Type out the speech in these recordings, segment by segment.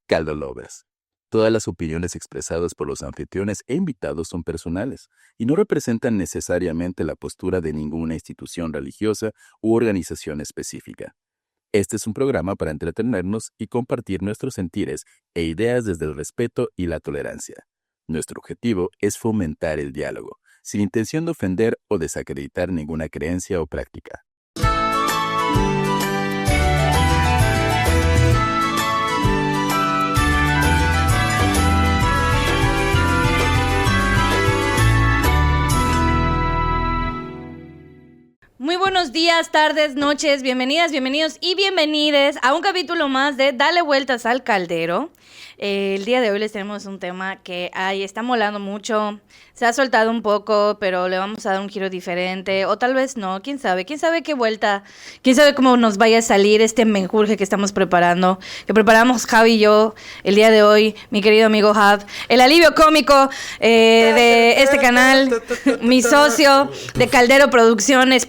Caldo Lovers. Todas las opiniones expresadas por los anfitriones e invitados son personales y no representan necesariamente la postura de ninguna institución religiosa u organización específica. Este es un programa para entretenernos y compartir nuestros sentires e ideas desde el respeto y la tolerancia. Nuestro objetivo es fomentar el diálogo, sin intención de ofender o desacreditar ninguna creencia o práctica. Muy buenos días, tardes, noches, bienvenidas, bienvenidos y bienvenides a un capítulo más de Dale Vueltas al Caldero. El día de hoy les tenemos un tema que está molando mucho, se ha soltado un poco, pero le vamos a dar un giro diferente, o tal vez no, quién sabe qué vuelta, quién sabe cómo nos vaya a salir este menjurje que estamos preparando, que preparamos Javi y yo el día de hoy, mi querido amigo Jav, el alivio cómico de este canal, mi socio de Caldero Producciones.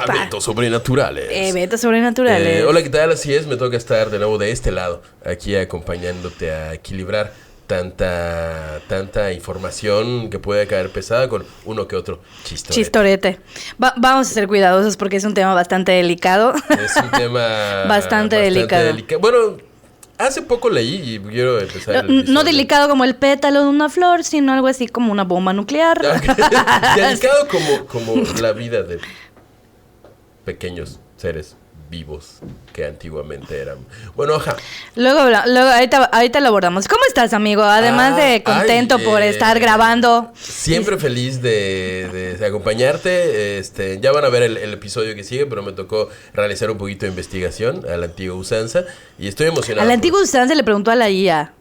Eventos sobrenaturales. Eventos sobrenaturales. Hola, ¿qué tal? Así es, me toca estar de nuevo de este lado, aquí acompañándote a equilibrar tanta información que puede caer pesada con uno que otro chistorete. Vamos a ser cuidadosos porque es un tema bastante delicado. Es un tema bastante delicado. Bueno, hace poco leí y quiero empezar. No delicado como el pétalo de una flor, sino algo así como una bomba nuclear. Delicado como la vida de pequeños seres vivos que antiguamente eran. Bueno, ajá. Luego ahorita lo abordamos. ¿Cómo estás, amigo? Además de contento por estar grabando. Siempre feliz de acompañarte. Ya van a ver el episodio que sigue, pero me tocó realizar un poquito de investigación a la antigua usanza y estoy emocionado. A la antigua usanza le preguntó a la IA.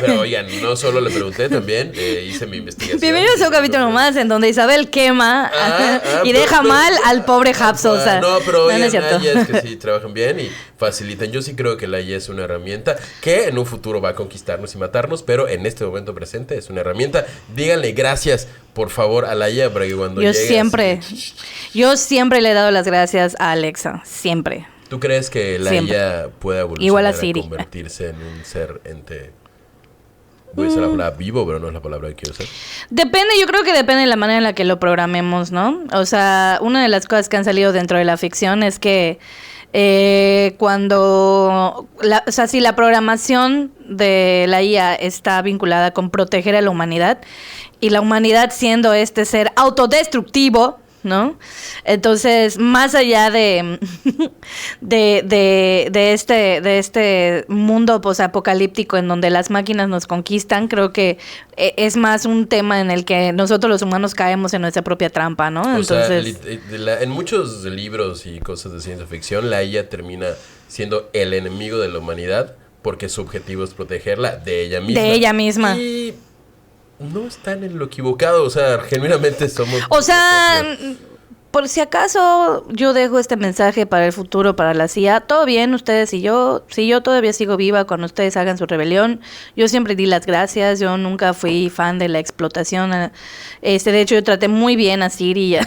Pero oigan, no solo le pregunté, también hice mi investigación. Bienvenidos a un capítulo más en donde Isabel quema y deja mal al pobre Hab Sosa. No, pero oigan, no es cierto. hay IAs que sí trabajan bien y facilitan. Yo sí creo que la IA es una herramienta que en un futuro va a conquistarnos y matarnos, pero en este momento presente es una herramienta. Díganle gracias, por favor, a la IA para que cuando yo llegue Yo siempre le he dado las gracias a Alexa, siempre. ¿Tú crees que la IA pueda evolucionar igual a Siri, convertirse en un ser ente? Voy a usar la palabra vivo, pero no es la palabra que quiero usar. Depende, yo creo que depende de la manera en la que lo programemos, ¿no? O sea, una de las cosas que han salido dentro de la ficción es que si la programación de la IA está vinculada con proteger a la humanidad y la humanidad siendo este ser autodestructivo, ¿no? Entonces, más allá de este mundo posapocalíptico en donde las máquinas nos conquistan, creo que es más un tema en el que nosotros los humanos caemos en nuestra propia trampa, ¿no? Entonces, en muchos libros y cosas de ciencia ficción, la IA termina siendo el enemigo de la humanidad porque su objetivo es protegerla de ella misma. De ella misma. Y no están en lo equivocado, o sea, genuinamente somos... O sea, por si acaso yo dejo este mensaje para el futuro, para la CIA, todo bien ustedes y yo, si yo todavía sigo viva cuando ustedes hagan su rebelión, yo siempre di las gracias, yo nunca fui fan de la explotación, de hecho yo traté muy bien a Siri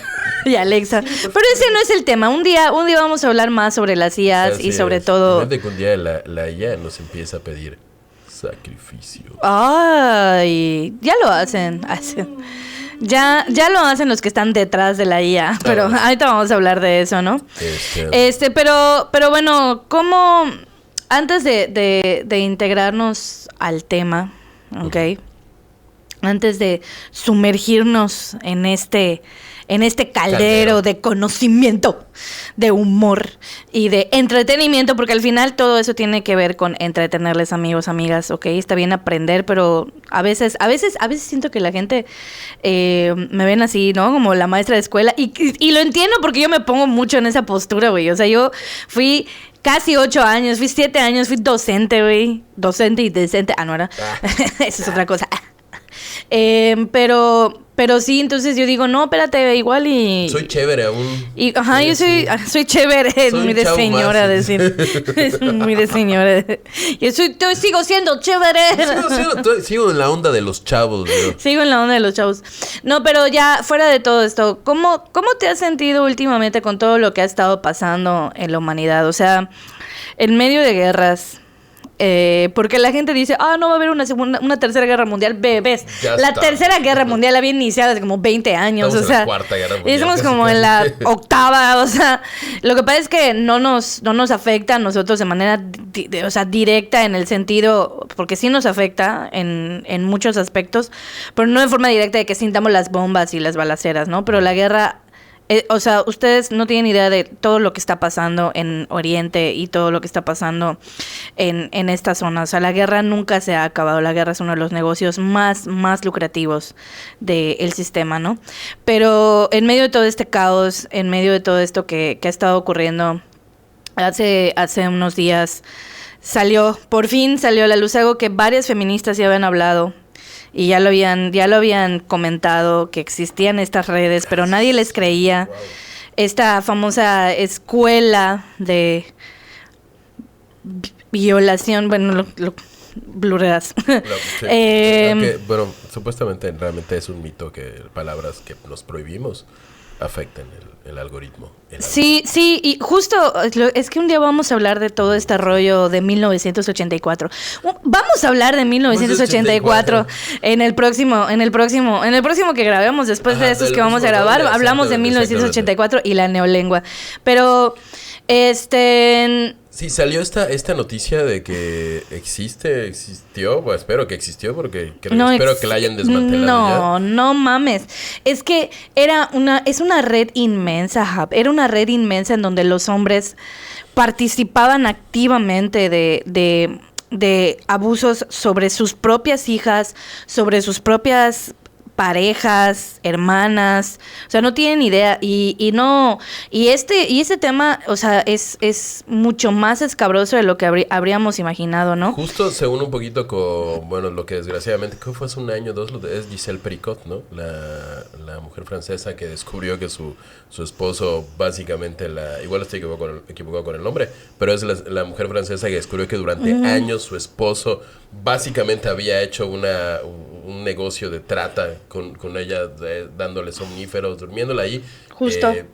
y a Alexa, pero ese no es el tema, un día vamos a hablar más sobre las IAs y sobre todo... Fíjate que un día la IA nos empieza a pedir sacrificio. Ay, ya lo hacen. Ya lo hacen los que están detrás de la IA, pero ahorita vamos a hablar de eso, ¿no? Pero bueno, ¿cómo antes de integrarnos al tema, okay? Antes de sumergirnos en este caldero de conocimiento, de humor y de entretenimiento, porque al final todo eso tiene que ver con entretenerles, amigos, amigas, ¿ok? Está bien aprender, pero a veces siento que la gente me ven así, ¿no? Como la maestra de escuela, y lo entiendo porque yo me pongo mucho en esa postura, güey. O sea, yo fui casi 8 años, fui 7 años, fui docente, güey. Docente y decente. Ah, no era. Eso es otra cosa. Pero sí, entonces yo digo, no, espérate, igual y... Soy chévere aún. Ajá, yo soy chévere, es muy de señora decir. Es muy de señora. Yo sigo siendo chévere. Sigo en la onda de los chavos, yo. Sigo en la onda de los chavos. No, pero ya, fuera de todo esto, ¿cómo te has sentido últimamente con todo lo que ha estado pasando en la humanidad? O sea, en medio de guerras... porque la gente dice, no va a haber una tercera guerra mundial, bebés. La tercera guerra mundial había iniciado hace como 20 años. Estamos o sea, en la cuarta guerra mundial. Estamos como en la octava. O sea, lo que pasa es que no nos afecta a nosotros de manera directa en el sentido, porque sí nos afecta en muchos aspectos, pero no de forma directa de que sintamos las bombas y las balaceras, ¿no? Pero la guerra... o sea, ustedes no tienen idea de todo lo que está pasando en Oriente y todo lo que está pasando en esta zona. O sea, la guerra nunca se ha acabado. La guerra es uno de los negocios más lucrativos del sistema, ¿no? Pero en medio de todo este caos, en medio de todo esto que ha estado ocurriendo, hace unos días por fin salió a la luz algo que varias feministas ya habían hablado. Y ya lo habían comentado, que existían estas redes, pero nadie les creía. Wow. Esta famosa escuela de violación, bueno, blurreas. Bueno, supuestamente realmente es un mito que palabras que nos prohibimos afecten el algoritmo. Sí, y justo es que un día vamos a hablar de todo este rollo de 1984. Vamos a hablar de 1984 en el próximo que grabemos después de esos que vamos a grabar. Hablamos de 1984 y la neolengua. Pero sí, salió esta noticia de que existió, pues espero que existió porque espero que la hayan desmantelado. No mames. Es que es una red inmensa, era una red inmensa en donde los hombres participaban activamente de abusos sobre sus propias hijas, sobre sus propias parejas, hermanas, o sea, no tienen idea y ese tema, o sea, es mucho más escabroso de lo que habríamos imaginado, ¿no? Justo se une un poquito con, bueno, lo que desgraciadamente, ¿qué fue hace un año, dos? Es Giselle Pericot, ¿no? La mujer francesa que descubrió que su esposo básicamente igual estoy equivocado con el nombre, pero es la mujer francesa que descubrió que durante años su esposo básicamente había hecho un negocio de trata con ella, dándole somníferos, durmiéndola ahí,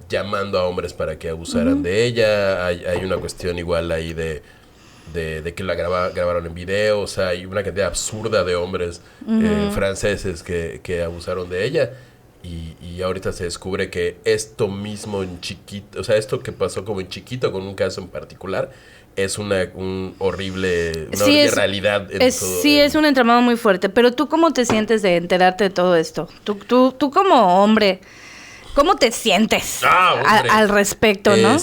llamando a hombres para que abusaran de ella. Hay una cuestión igual ahí de que la grabaron en video. O sea, hay una cantidad absurda de hombres franceses que abusaron de ella. Y ahorita se descubre que esto mismo en chiquito, o sea, esto que pasó como en chiquito con un caso en particular, es una horrible realidad. Es un entramado muy fuerte. Pero tú, ¿cómo te sientes de enterarte de todo esto? Tú como hombre, ¿cómo te sientes al respecto, no?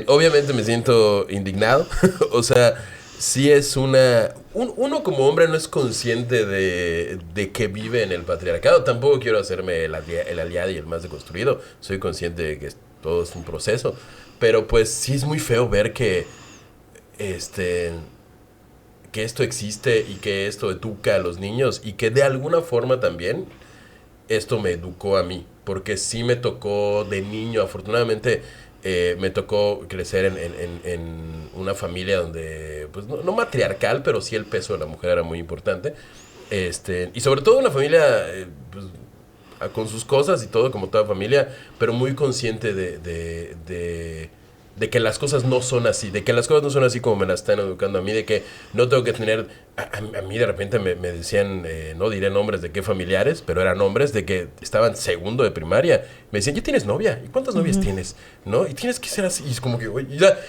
Obviamente me siento indignado. O sea, sí es uno como hombre no es consciente de que vive en el patriarcado. Tampoco quiero hacerme el aliado y el más deconstruido. Soy consciente de que todo es un proceso. Pero pues sí es muy feo ver que esto existe y que esto educa a los niños y que de alguna forma también esto me educó a mí, porque sí me tocó de niño, afortunadamente me tocó crecer en una familia donde, pues no matriarcal, pero sí el peso de la mujer era muy importante, y sobre todo una familia pues, con sus cosas y todo, como toda familia, pero muy consciente de que las cosas no son así, de que las cosas no son así como me las están educando a mí, de que no tengo que tener... A mí de repente me decían, no diré nombres de qué familiares, pero eran hombres de que estaban segundo de primaria. Me decían, ¿ya tienes novia? ¿Y cuántas novias tienes? ¿No? Y tienes que ser así. Y es como que...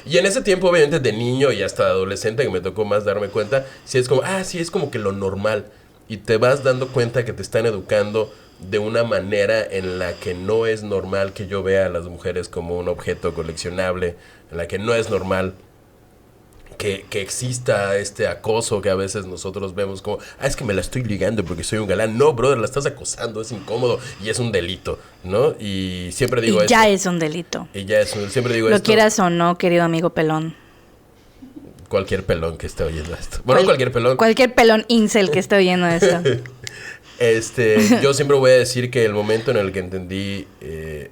Y en ese tiempo, obviamente, de niño y hasta adolescente, que me tocó más darme cuenta, sí es como, sí, es como que lo normal. Y te vas dando cuenta que te están educando de una manera en la que no es normal que yo vea a las mujeres como un objeto coleccionable, en la que no es normal que exista este acoso que a veces nosotros vemos como, es que me la estoy ligando porque soy un galán. No, brother, la estás acosando, es incómodo y es un delito, ¿no? Y siempre digo esto. Ya es un delito. Siempre digo esto. Lo quieras o no, querido amigo pelón. Cualquier pelón que esté oyendo esto. Bueno, cualquier pelón. Cualquier pelón incel que esté oyendo esto. Yo siempre voy a decir que el momento en el que entendí,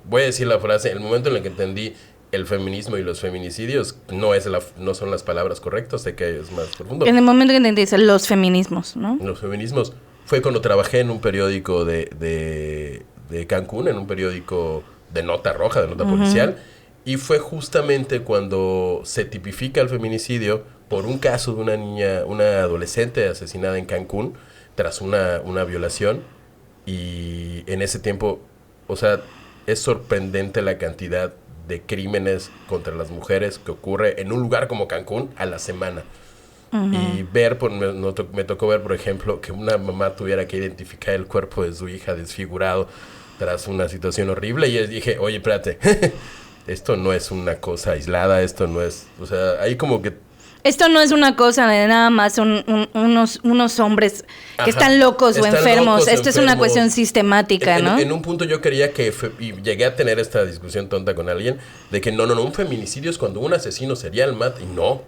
voy a decir la frase, el momento en el que entendí el feminismo y los feminicidios no son las palabras correctas, sé que es más profundo. En el momento que entendí los feminismos, ¿no? Los feminismos fue cuando trabajé en un periódico de Cancún, en un periódico de nota roja, de nota policial, y fue justamente cuando se tipifica el feminicidio por un caso de una niña, una adolescente asesinada en Cancún tras una violación, y en ese tiempo, o sea, es sorprendente la cantidad de crímenes contra las mujeres que ocurre en un lugar como Cancún a la semana. Y me tocó ver, por ejemplo, que una mamá tuviera que identificar el cuerpo de su hija desfigurado tras una situación horrible, y dije, oye, espérate, esto no es una cosa aislada, esto no es, o sea, ahí como que... Esto no es una cosa de nada más unos hombres que están locos o enfermos. Esto es una cuestión sistemática, ¿no? En un punto yo creía y llegué a tener esta discusión tonta con alguien, de que no, un feminicidio es cuando un asesino serial mata, y no,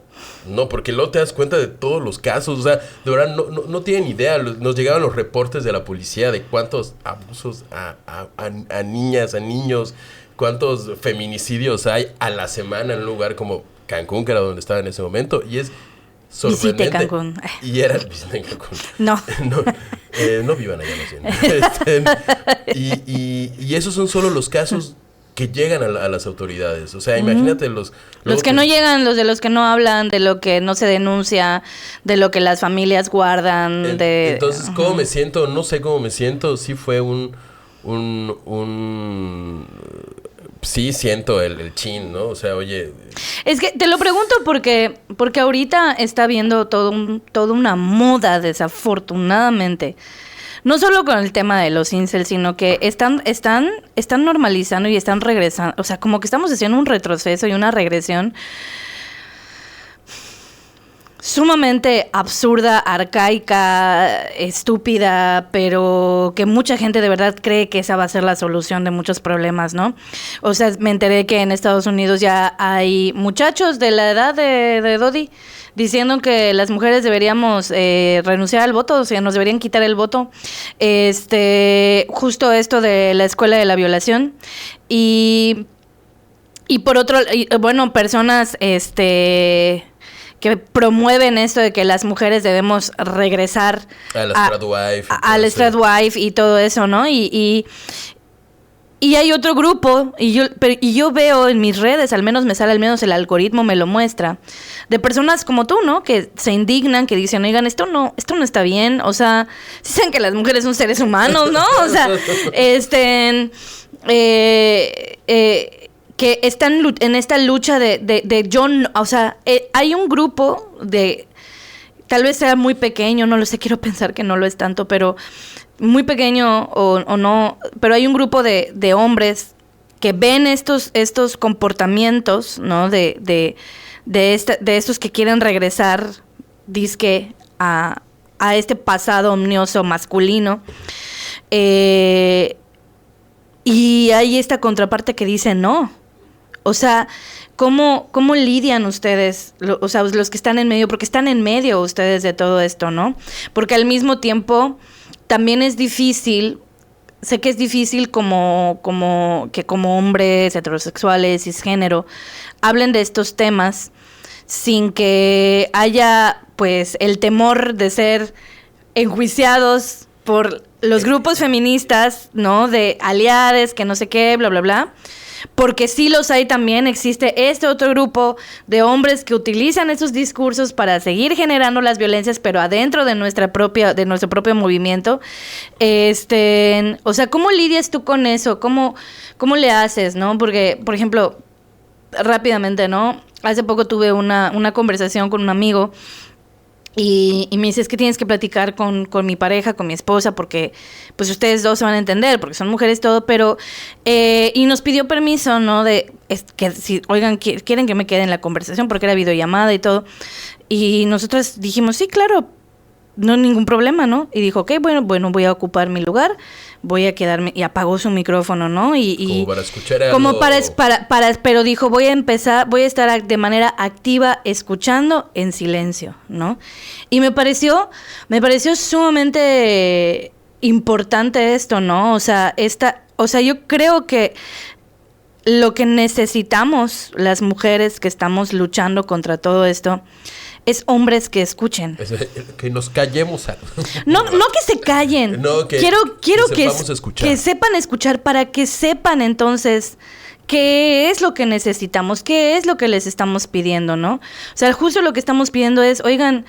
porque luego te das cuenta de todos los casos, o sea, de verdad no tienen idea. Nos llegaban los reportes de la policía de cuántos abusos a niñas, a niños, cuántos feminicidios hay a la semana en un lugar como Cancún, que era donde estaba en ese momento, y es sorprendente. Visite Cancún. Y era visite Cancún. No. No vivan allá, más bien. Y esos son solo los casos que llegan a las autoridades. O sea, imagínate los que no llegan, los de los que no hablan, de lo que no se denuncia, de lo que las familias guardan. Entonces, ¿cómo me siento? No sé cómo me siento. Sí fue sí siento el chin, ¿no? O sea, oye... Es que te lo pregunto porque ahorita está habiendo toda una moda, desafortunadamente. No solo con el tema de los incels, sino que están normalizando y están regresando. O sea, como que estamos haciendo un retroceso y una regresión sumamente absurda, arcaica, estúpida, pero que mucha gente de verdad cree que esa va a ser la solución de muchos problemas, ¿no? O sea, me enteré que en Estados Unidos ya hay muchachos de la edad de Dodi diciendo que las mujeres deberíamos renunciar al voto, o sea, nos deberían quitar el voto. Justo esto de la escuela de la violación. Y por otro, bueno, personas, que promueven esto de que las mujeres debemos regresar al Strat Wife y todo eso, ¿no? Y hay otro grupo, y yo veo en mis redes, al menos el algoritmo me lo muestra, de personas como tú, ¿no? Que se indignan, que dicen, oigan, esto no está bien, o sea, dicen que las mujeres son seres humanos, ¿no? O sea, que están en esta lucha de John, o sea, hay un grupo tal vez sea muy pequeño, no lo sé, quiero pensar que no lo es tanto, pero muy pequeño o no, pero hay un grupo de hombres que ven estos comportamientos, ¿no? De estos que quieren regresar, dizque, a este pasado omnioso masculino. Y hay esta contraparte que dice no. O sea, ¿cómo lidian ustedes, o sea, los que están en medio? Porque están en medio ustedes de todo esto, ¿no? Porque al mismo tiempo también es difícil, sé que es difícil como hombres heterosexuales, cisgénero, hablen de estos temas sin que haya, pues, el temor de ser enjuiciados por los grupos feministas, ¿no? De aliades, que no sé qué, bla, bla, bla. Porque sí los hay también, existe este otro grupo de hombres que utilizan esos discursos para seguir generando las violencias, pero adentro de nuestro propio movimiento. O sea, ¿cómo lidias tú con eso? ¿Cómo le haces, no? Porque, por ejemplo, rápidamente, ¿no? Hace poco tuve una conversación con un amigo y me dice, es que tienes que platicar con mi pareja, con mi esposa, porque pues ustedes dos se van a entender, porque son mujeres todo, pero y nos pidió permiso, ¿no? Que si, oigan, quieren que me quede en la conversación, porque era videollamada y todo, y nosotros dijimos, sí, claro, no hay ningún problema, ¿no? Y dijo, ok, bueno, voy a ocupar mi lugar, voy a quedarme, y apagó su micrófono, ¿no? Como para escuchar algo. Como pero dijo, voy a estar de manera activa escuchando en silencio, ¿no? Y me pareció sumamente importante esto, ¿no? O sea, yo creo que lo que necesitamos las mujeres que estamos luchando contra todo esto es hombres que escuchen. Que nos callemos. No que se callen. No, quiero que sepan escuchar para que sepan entonces qué es lo que necesitamos, qué es lo que les estamos pidiendo, ¿no? O sea, justo lo que estamos pidiendo es, oigan,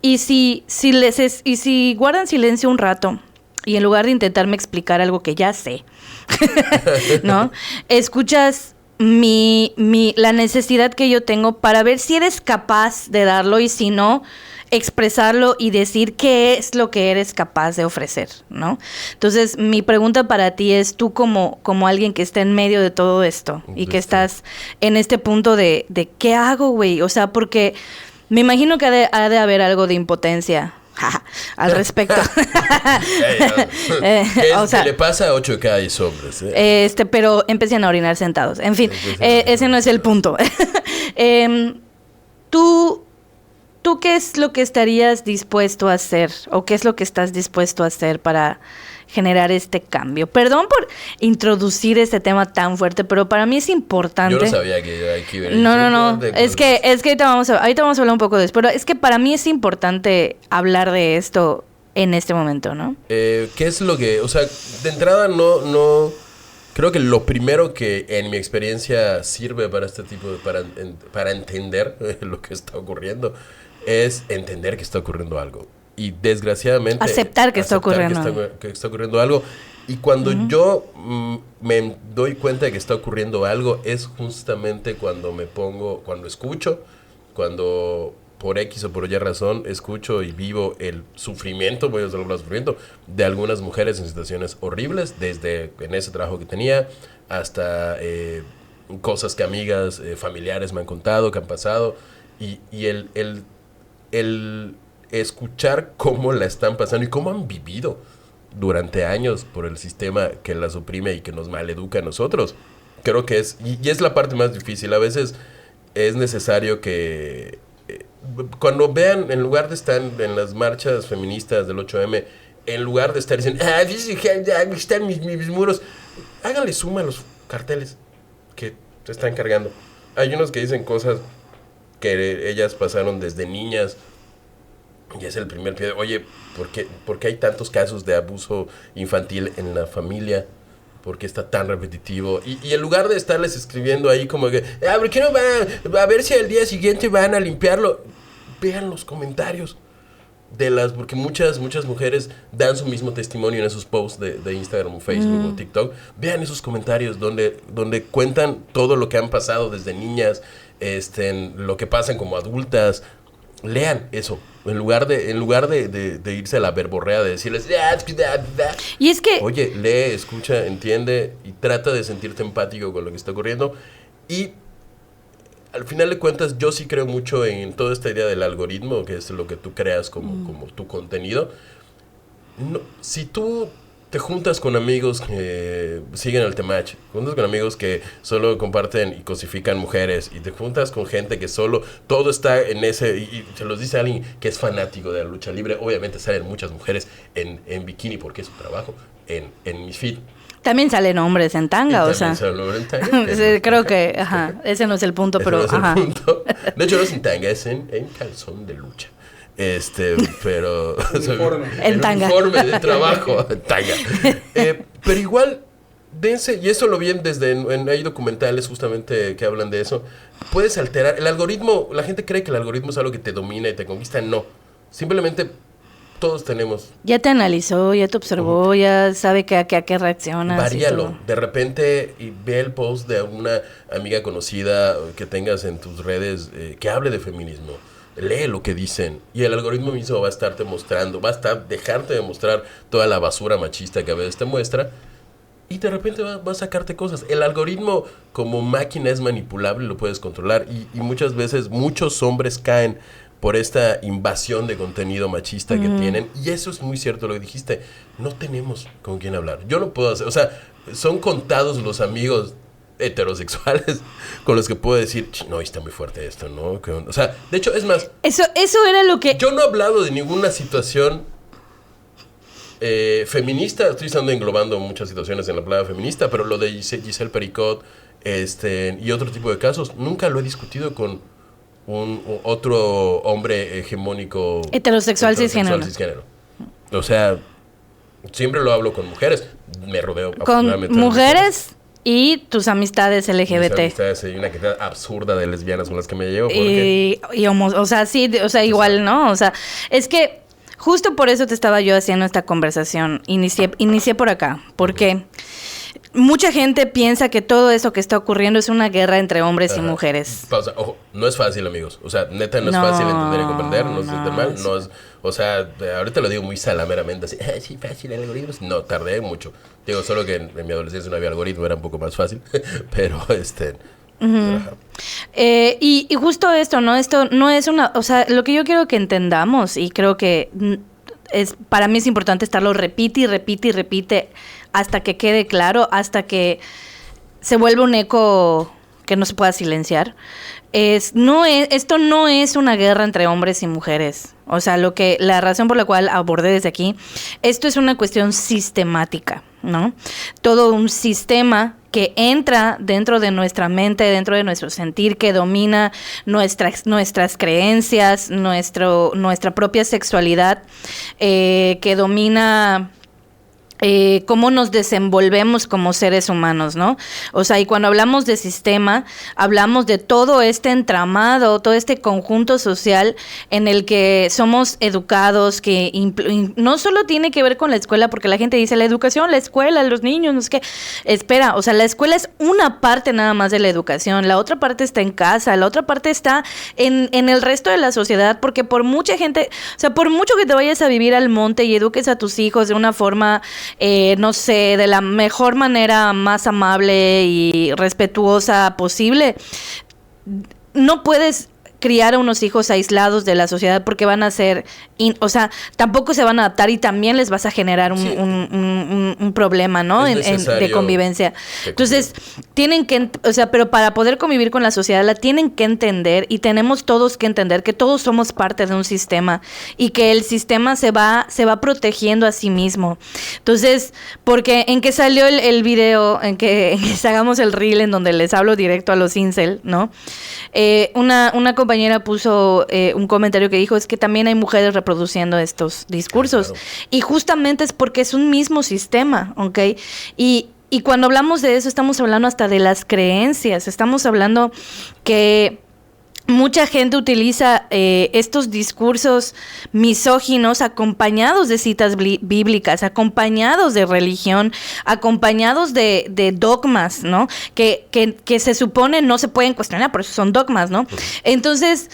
y si guardan silencio un rato y en lugar de intentarme explicar algo que ya sé, ¿no? Escuchas la necesidad que yo tengo para ver si eres capaz de darlo y si no, expresarlo y decir qué es lo que eres capaz de ofrecer, ¿no? Entonces, mi pregunta para ti es, tú como alguien que está en medio de todo esto y que estás en este punto de ¿qué hago, güey? O sea, porque me imagino que ha de haber algo de impotencia al respecto. O sea, le pasa a 8 de cada 10 hombres. Pero empiezan a orinar sentados. En fin, ese no es el punto. ¿Tú qué es lo que estarías dispuesto a hacer? ¿O qué es lo que estás dispuesto a hacer para generar este cambio? Perdón por introducir este tema tan fuerte, pero para mí es importante. Yo no sabía que hay que ver. No. Es que ahorita vamos a hablar un poco de eso, pero es que para mí es importante hablar de esto en este momento, ¿no? ¿Qué es lo que, o sea, de entrada no creo que lo primero que en mi experiencia sirve para este tipo de, para entender lo que está ocurriendo es entender que está ocurriendo algo. Y desgraciadamente aceptar que está ocurriendo algo. Y cuando yo me doy cuenta de que está ocurriendo algo es justamente cuando escucho, cuando por X o por Y razón escucho y vivo el sufrimiento, voy a usar la palabra sufrimiento, de algunas mujeres en situaciones horribles, desde en ese trabajo que tenía hasta cosas que amigas, familiares me han contado, que han pasado, y el escuchar cómo la están pasando y cómo han vivido durante años por el sistema que las oprime y que nos maleduca a nosotros. Creo que y es la parte más difícil. A veces es necesario que cuando vean, en lugar de estar en las marchas feministas del 8M, en lugar de estar diciendo, están mis muros, háganle suma a los carteles que se están cargando. Hay unos que dicen cosas que ellas pasaron desde niñas. Y es el primer pie de, oye, ¿por qué hay tantos casos de abuso infantil en la familia? ¿Por qué está tan repetitivo? Y en lugar de estarles escribiendo ahí como que, ¿por qué no van a ver si al día siguiente van a limpiarlo? Vean los comentarios porque muchas mujeres dan su mismo testimonio en esos posts de Instagram o Facebook o TikTok. Vean esos comentarios donde cuentan todo lo que han pasado desde niñas, lo que pasan como adultas. Lean eso, en lugar de irse a la verborrea de decirles, y es que, oye, lee, escucha, entiende y trata de sentirte empático con lo que está ocurriendo. Y al final de cuentas, yo sí creo mucho en toda esta idea del algoritmo, que es lo que tú creas como tu contenido. No, si tú te juntas con amigos que siguen el temach, te juntas con amigos que solo comparten y cosifican mujeres, y te juntas con gente que solo todo está en ese, y se los dice alguien que es fanático de la lucha libre. Obviamente salen muchas mujeres en bikini porque es su trabajo, en mi feed. También salen hombres en tanga, o sea. Creo que, ese no es el punto, pero no es el punto. De hecho, no es en tanga, es en calzón de lucha. Pero en tanga. Uniforme de trabajo, en tanga. Pero igual, dense, y eso lo vi hay documentales justamente que hablan de eso. Puedes alterar el algoritmo. La gente cree que el algoritmo es algo que te domina y te conquista. No, simplemente todos tenemos. Ya te analizó, ya te observó, ya sabe a qué reaccionas. Varíalo. De repente y ve el post de una amiga conocida que tengas en tus redes que hable de feminismo. Lee lo que dicen y el algoritmo mismo va a estarte mostrando, dejarte de mostrar toda la basura machista que a veces te muestra, y de repente va a sacarte cosas. El algoritmo como máquina es manipulable, lo puedes controlar, y muchas veces muchos hombres caen por esta invasión de contenido machista que tienen, y eso es muy cierto lo que dijiste. No tenemos con quién hablar. Yo no puedo hacer, o sea, son contados los amigos heterosexuales con los que puedo decir, no, está muy fuerte esto, ¿no? O sea, de hecho, es más, eso era lo que... Yo no he hablado de ninguna situación feminista, estoy estando englobando muchas situaciones en la palabra feminista, pero lo de Giselle Pericot y otro tipo de casos, nunca lo he discutido con otro hombre hegemónico heterosexual cisgénero. O sea, siempre lo hablo con mujeres, me rodeo con mujeres y tus amistades LGBT. Mis amistades, hay una cantidad absurda de lesbianas con las que me llevo. Porque... o sea, sí, o sea, igual, ¿no? O sea, es que justo por eso te estaba yo haciendo esta conversación. Inicié por acá, porque mucha gente piensa que todo eso que está ocurriendo es una guerra entre hombres y mujeres. Pausa. Ojo, no es fácil, amigos. O sea, neta, no es fácil entender y comprender. No se siente mal. No es, o sea, ahorita lo digo muy salameramente, así, sí, fácil, el algoritmo. No, tardé mucho. Digo, solo que en mi adolescencia no había algoritmo, era un poco más fácil. Pero, y justo esto, ¿no? Esto no es una... O sea, lo que yo quiero que entendamos, y creo que para mí es importante estarlo repite y repite y repite hasta que quede claro, hasta que se vuelva un eco que no se pueda silenciar. Esto no es una guerra entre hombres y mujeres. O sea, la razón por la cual abordé desde aquí, esto es una cuestión sistemática, ¿no? Todo un sistema que entra dentro de nuestra mente, dentro de nuestro sentir, que domina nuestras creencias, nuestra propia sexualidad, que domina cómo nos desenvolvemos como seres humanos, ¿no? O sea, y cuando hablamos de sistema, hablamos de todo este entramado, todo este conjunto social en el que somos educados, que no solo tiene que ver con la escuela, porque la gente dice la educación, la escuela, los niños, no sé qué. Espera, o sea, la escuela es una parte nada más de la educación, la otra parte está en casa, la otra parte está en el resto de la sociedad, porque por mucha gente, o sea, por mucho que te vayas a vivir al monte y eduques a tus hijos de una forma no sé, de la mejor manera, más amable y respetuosa posible, no puedes criar a unos hijos aislados de la sociedad porque van a ser, o sea, tampoco se van a adaptar y también les vas a generar un problema, ¿no? De convivencia. Entonces, tienen que, o sea, pero para poder convivir con la sociedad la tienen que entender y tenemos todos que entender que todos somos parte de un sistema y que el sistema se va protegiendo a sí mismo. Entonces, porque en que salió el video, en que hagamos el reel en donde les hablo directo a los incel, ¿no? Una compañera puso un comentario que dijo, es que también hay mujeres reproduciendo estos discursos. Claro. Y justamente es porque es un mismo sistema, ¿ok? Y cuando hablamos de eso, estamos hablando hasta de las creencias. Estamos hablando que mucha gente utiliza estos discursos misóginos acompañados de citas bíblicas, acompañados de religión, acompañados de dogmas, ¿no? Que se supone no se pueden cuestionar, por eso son dogmas, ¿no? Entonces,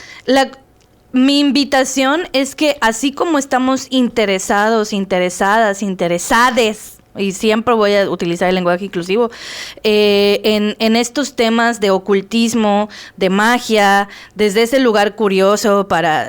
mi invitación es que así como estamos interesados, interesadas, interesades, y siempre voy a utilizar el lenguaje inclusivo, en estos temas de ocultismo, de magia, desde ese lugar curioso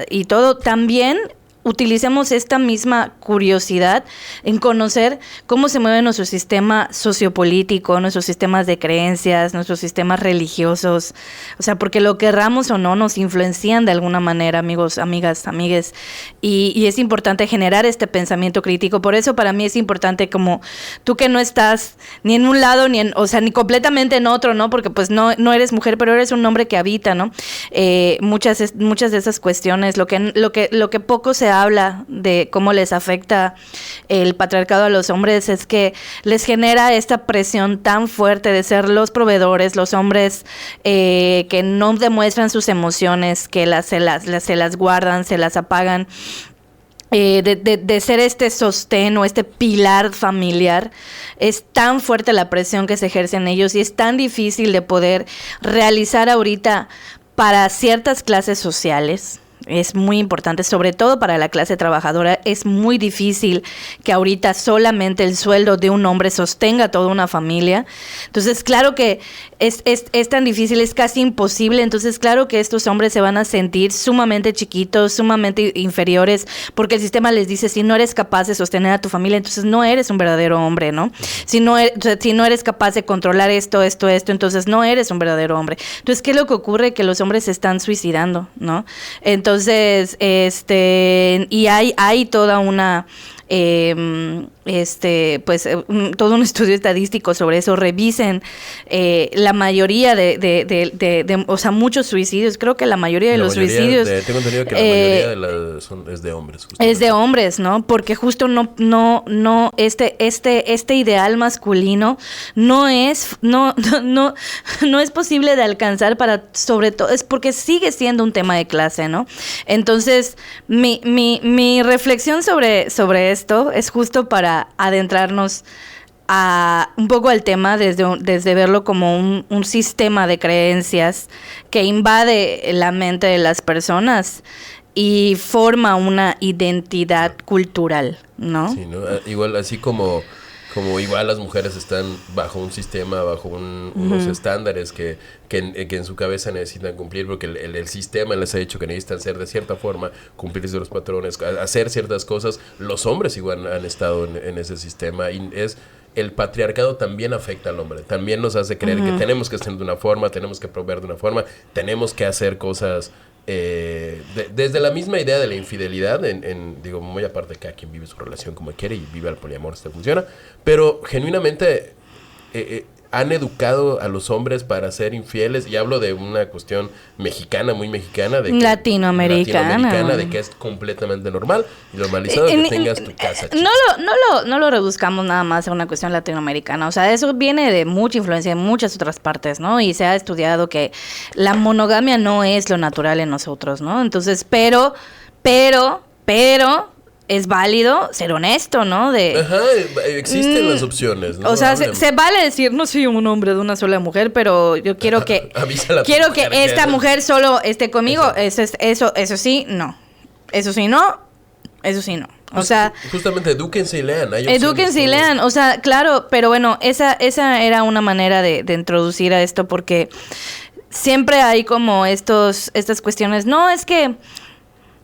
y todo, también utilicemos esta misma curiosidad en conocer cómo se mueve nuestro sistema sociopolítico, nuestros sistemas de creencias, nuestros sistemas religiosos, o sea, porque lo querramos o no nos influencian de alguna manera, amigos, amigas, amigues, y es importante generar este pensamiento crítico. Por eso para mí es importante, como tú que no estás ni en un lado ni completamente en otro, ¿no? Porque pues no eres mujer, pero eres un hombre que habita, ¿no? Muchas de esas cuestiones, lo que poco se habla de cómo les afecta el patriarcado a los hombres es que les genera esta presión tan fuerte de ser los proveedores, los hombres que no demuestran sus emociones, que se las guardan, se las apagan. De ser este sostén o este pilar familiar. Es tan fuerte la presión que se ejerce en ellos y es tan difícil de poder realizar ahorita para ciertas clases sociales. Es muy importante, sobre todo para la clase trabajadora. Es muy difícil que ahorita solamente el sueldo de un hombre sostenga toda una familia. Entonces, claro que es tan difícil, es casi imposible. Entonces, claro que estos hombres se van a sentir sumamente chiquitos, sumamente inferiores, porque el sistema les dice, si no eres capaz de sostener a tu familia, entonces no eres un verdadero hombre, ¿no? Si no eres capaz de controlar esto, entonces no eres un verdadero hombre. Entonces, ¿qué es lo que ocurre? Que los hombres se están suicidando, ¿no? Entonces, y hay toda una todo un estudio estadístico sobre eso, revisen la mayoría o sea, muchos suicidios. Creo que la mayoría de los suicidios... tengo entendido que la mayoría es de hombres. Justamente. Es de hombres, ¿no? Porque justo este ideal masculino no es posible de alcanzar sobre todo, es porque sigue siendo un tema de clase, ¿no? Entonces, mi reflexión sobre esto es justo para adentrarnos un poco al tema desde verlo como un sistema de creencias que invade la mente de las personas y forma una identidad cultural, ¿no? Sí, ¿no? Igual, así como igual las mujeres están bajo un sistema, bajo unos estándares que en su cabeza necesitan cumplir, porque el sistema les ha dicho que necesitan ser de cierta forma, cumplir los patrones, hacer ciertas cosas. Los hombres igual han estado en ese sistema, y el patriarcado también afecta al hombre, también nos hace creer que tenemos que ser de una forma, tenemos que proveer de una forma, tenemos que hacer cosas... desde la misma idea de la infidelidad, digo, muy aparte de cada quien vive su relación como quiere y vive el poliamor, esto funciona, pero genuinamente han educado a los hombres para ser infieles, y hablo de una cuestión mexicana, muy mexicana, latinoamericana, de que es completamente normal y normalizado que tengas tu casa chica. No lo reduzcamos nada más a una cuestión latinoamericana, o sea, eso viene de mucha influencia en muchas otras partes, ¿no? Y se ha estudiado que la monogamia no es lo natural en nosotros, ¿no? Entonces, pero es válido ser honesto, ¿no? Existen las opciones, ¿no? O sea, se vale decir, no soy un hombre de una sola mujer, pero yo quiero que esta mujer solo esté conmigo. Eso sí, no. Eso sí, no. Eso sí, no. O sea, justamente edúquense y lean. Edúquense y lean. O sea, claro, pero bueno, esa era una manera de introducir a esto, porque siempre hay como estas cuestiones. No, es que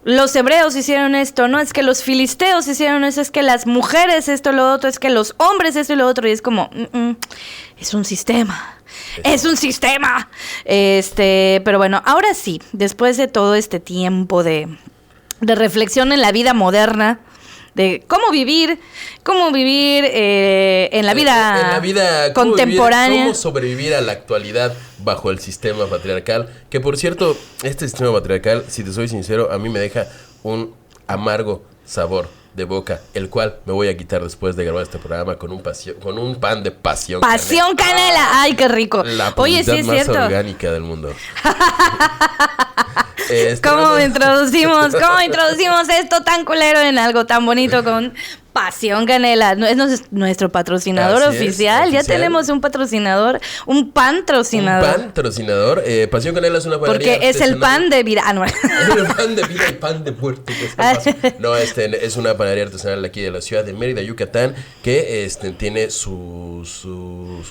los hebreos hicieron esto, no es que los filisteos hicieron eso, es que las mujeres esto, lo otro, es que los hombres esto y lo otro, y es como, es un sistema, es un sistema. Pero bueno, ahora sí, después de todo este tiempo de reflexión en la vida moderna, de cómo vivir en la vida contemporánea. Cómo sobrevivir a la actualidad bajo el sistema patriarcal. Que por cierto, este sistema patriarcal, si te soy sincero, a mí me deja un amargo sabor de boca, el cual me voy a quitar después de grabar este programa con un pan de pasión. ¡Pasión canela! ¡Ay, qué rico! La publicidad más orgánica del mundo. ¿Cómo introducimos esto tan culero en algo tan bonito con Pasión Canela? Es nuestro patrocinador oficial. Ya tenemos un patrocinador, un patrocinador. Pasión Canela es una panadería porque es el pan de vida. El pan de vida y pan de muerte. No, es una panadería artesanal aquí de la ciudad de Mérida, Yucatán, que tiene su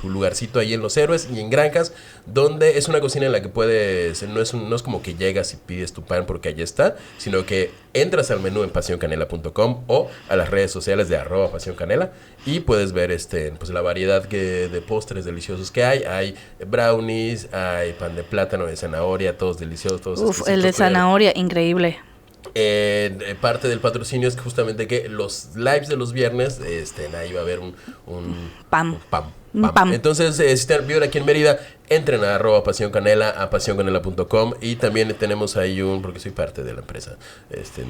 lugarcito ahí en Los Héroes y en Granjas, donde es una cocina en la que puedes, no es como que llegas y pides tu pan porque allí está, sino que entras al menú en pasioncanela.com o a las redes sociales de @pasioncanela y puedes ver pues la variedad de postres deliciosos que hay. Hay brownies, hay pan de plátano, de zanahoria, todos deliciosos, todos el de zanahoria, increíble. Parte del patrocinio es justamente que los lives de los viernes, ahí va a haber un pam. Entonces, si viven aquí en Mérida, entren a @pasioncanela, a pasioncanela.com, y también tenemos ahí porque soy parte de la empresa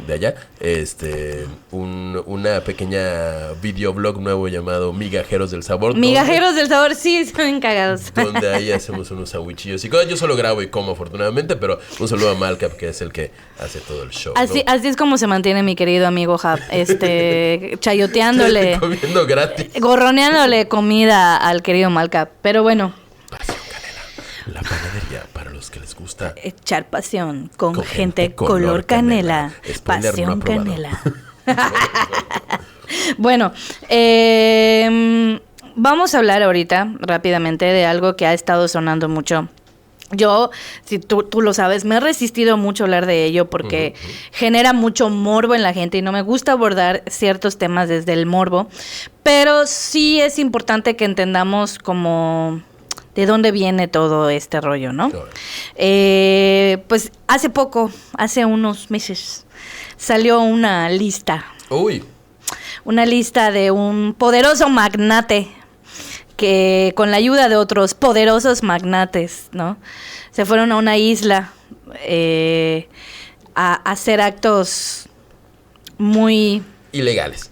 de allá, una pequeña videoblog nuevo llamado Migajeros del Sabor. Migajeros del Sabor, sí, son cagados. Donde ahí hacemos unos sandwichillos y cosas. Yo solo grabo y como, afortunadamente, pero un saludo a Malcap, que es el que hace todo el show. Así es como se mantiene mi querido amigo Jap, chayoteándole, comiendo gratis, gorroneándole comida al querido Malcap, pero bueno. Pasión Canela, la panadería para los que les gusta echar pasión con gente color canela. Pasión Canela. Bueno, vamos a hablar ahorita rápidamente de algo que ha estado sonando mucho. Yo, si tú lo sabes, me he resistido mucho a hablar de ello porque genera mucho morbo en la gente y no me gusta abordar ciertos temas desde el morbo, pero sí es importante que entendamos como de dónde viene todo este rollo, ¿no? Pues hace unos meses, salió una lista. Uy. una lista de un poderoso magnate que con la ayuda de otros poderosos magnates, ¿no? Se fueron a una isla a hacer actos muy... ilegales.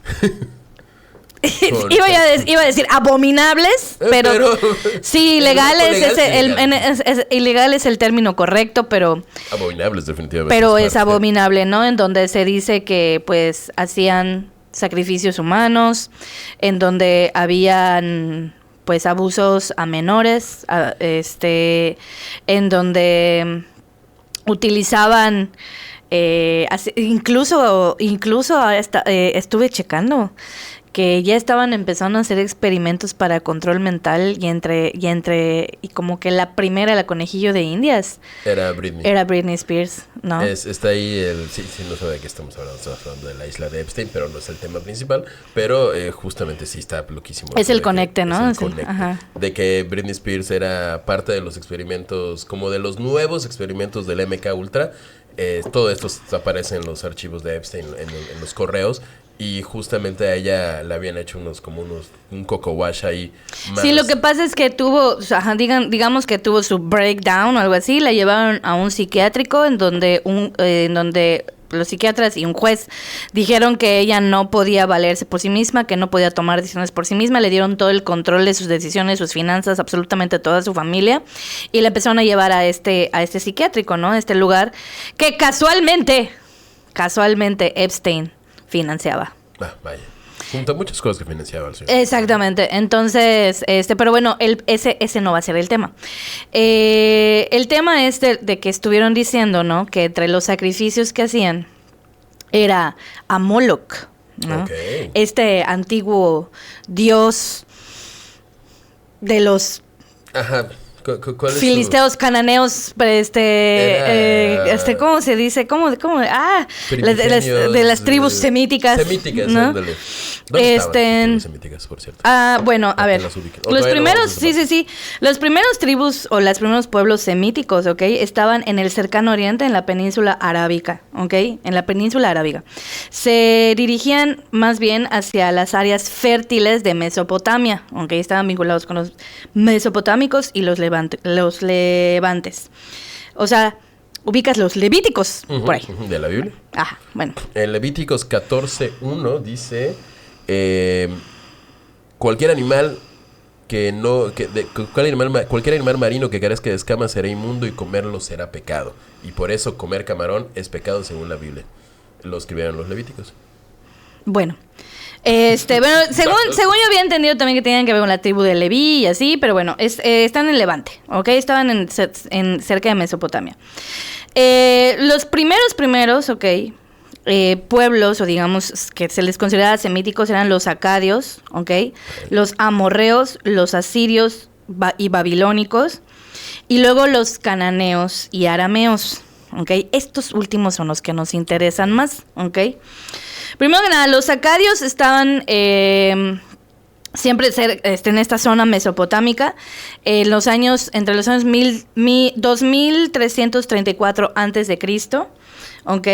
Iba a decir abominables, pero sí, ilegales, ilegal es el término correcto, pero... Abominables, definitivamente. Pero es abominable, ¿no? En donde se dice que, pues, hacían sacrificios humanos, en donde habían... pues abusos a menores, en donde utilizaban incluso estuve checando que ya estaban empezando a hacer experimentos para control mental y como que la conejillo de Indias era Britney Spears, ¿no? Está ahí sí, no sé de qué estamos hablando de la isla de Epstein, pero no es el tema principal, pero justamente sí está loquísimo. Es el conecte, ¿no? Es el conecte, ajá. De que Britney Spears era parte de los experimentos, como de los nuevos experimentos del MK Ultra. Todo esto aparece en los archivos de Epstein, en los correos. Y justamente a ella le habían hecho un coco wash ahí más. Sí, lo que pasa es que digamos que tuvo su breakdown o algo así, la llevaron a un psiquiátrico en donde los psiquiatras y un juez dijeron que ella no podía valerse por sí misma, que no podía tomar decisiones por sí misma, le dieron todo el control de sus decisiones, sus finanzas, absolutamente toda su familia, y la empezaron a llevar a este psiquiátrico, ¿no? A este lugar que casualmente Epstein financiaba. Vaya. Junto a muchas cosas que financiaba el señor. Exactamente. Entonces, pero bueno, ese no va a ser el tema. El tema es de que estuvieron diciendo, ¿no? Que entre los sacrificios que hacían era a Moloch, ¿no? Okay. Este antiguo dios de los... Ajá. ¿Cuál es filisteos, cananeos, ¿cómo se dice? ¿Cómo? De las tribus semíticas. Semíticas, ¿no? ándale. ¿Dónde estaban las tribus semíticas, por cierto? Bueno, a ver. Los primeros, sí. Los primeros tribus o los primeros pueblos semíticos, ¿ok? Estaban en el cercano oriente, en la península arábica, ¿ok? En la península arábiga. Se dirigían más bien hacia las áreas fértiles de Mesopotamia, ¿ok? Estaban vinculados con los mesopotámicos y los levantes. O sea, ubicas los levíticos por ahí. De la Biblia. Ajá, bueno. En Levíticos 14:1 dice cualquier animal cualquier animal marino que carezca de escamas será inmundo y comerlo será pecado. Y por eso comer camarón es pecado según la Biblia. Lo escribieron los Levíticos. Bueno, según yo había entendido también que tenían que ver con la tribu de Leví y así, pero bueno, están en Levante, ¿ok? Estaban en cerca de Mesopotamia. Los primeros, ¿ok? Pueblos, o digamos que se les consideraba semíticos, eran los acadios, ¿ok? Los amorreos, los asirios y babilónicos, y luego los cananeos y arameos, ¿ok? Estos últimos son los que nos interesan más, ¿ok? Primero que nada, los acadios estaban siempre en esta zona mesopotámica, entre los años 2334 antes de Cristo, ¿ok?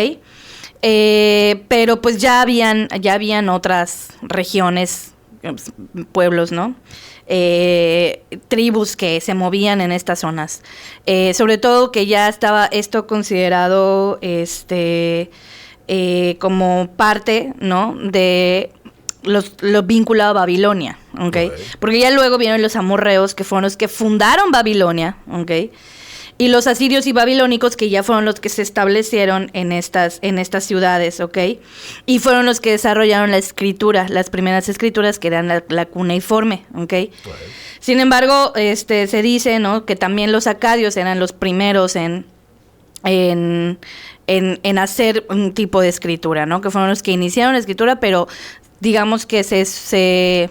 Pero pues ya habían otras regiones, pueblos, ¿no? Tribus que se movían en estas zonas. Sobre todo que ya estaba esto considerado como parte, ¿no? De lo vinculado a Babilonia, ¿okay? Porque ya luego vienen los amorreos, que fueron los que fundaron Babilonia, ¿okay? Y los asirios y babilónicos, que ya fueron los que se establecieron en estas ciudades, ¿ok? Y fueron los que desarrollaron la escritura, las primeras escrituras, que eran la cuneiforme, ¿ok? Sin embargo, se dice, ¿no? Que también los acadios eran los primeros en hacer un tipo de escritura, ¿no? Que fueron los que iniciaron la escritura, pero digamos que se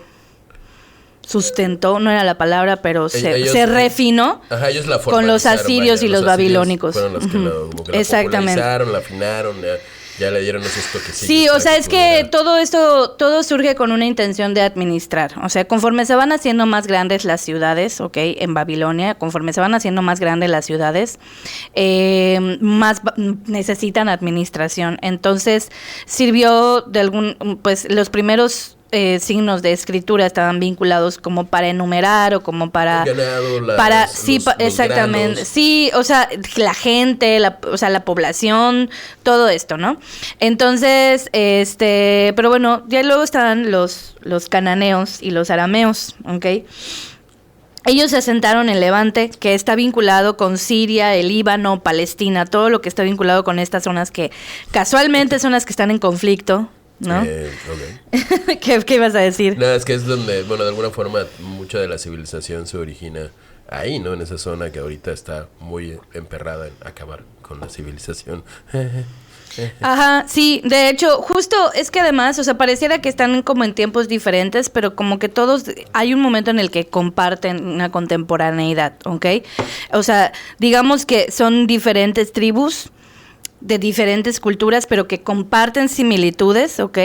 sustentó, no era la palabra, pero Ellos- se refinó Ajá, ellos la con los formalizaron, asirios y los asirios babilónicos. Fueron los que como que la Exactamente. popularizaron, la afinaron, ya le dieron esos toquecitos. Sí, o para sea, es que pudiera- todo surge con una intención de administrar. O sea, conforme se van haciendo más grandes las ciudades, ¿ok? En Babilonia, conforme se van haciendo más grandes las ciudades, necesitan administración. Entonces, sirvió pues los primeros signos de escritura estaban vinculados como para enumerar o como para... El ganado, los exactamente. granos. Sí, o sea, la gente, la población, todo esto, ¿no? Entonces, pero bueno, ya luego estaban los cananeos y los arameos, ¿ok? Ellos se asentaron en Levante, que está vinculado con Siria, el Líbano, Palestina, todo lo que está vinculado con estas zonas que casualmente son las que están en conflicto, ¿no? Ok. ¿Qué ibas a decir? No, es que es donde, bueno, de alguna forma, mucha de la civilización se origina ahí, ¿no? En esa zona que ahorita está muy emperrada en acabar con la civilización. Ajá, sí, de hecho, justo es que además, o sea, pareciera que están como en tiempos diferentes, pero como que todos, hay un momento en el que comparten una contemporaneidad, ¿ok? O sea, digamos que son diferentes tribus de diferentes culturas, pero que comparten similitudes, ¿ok?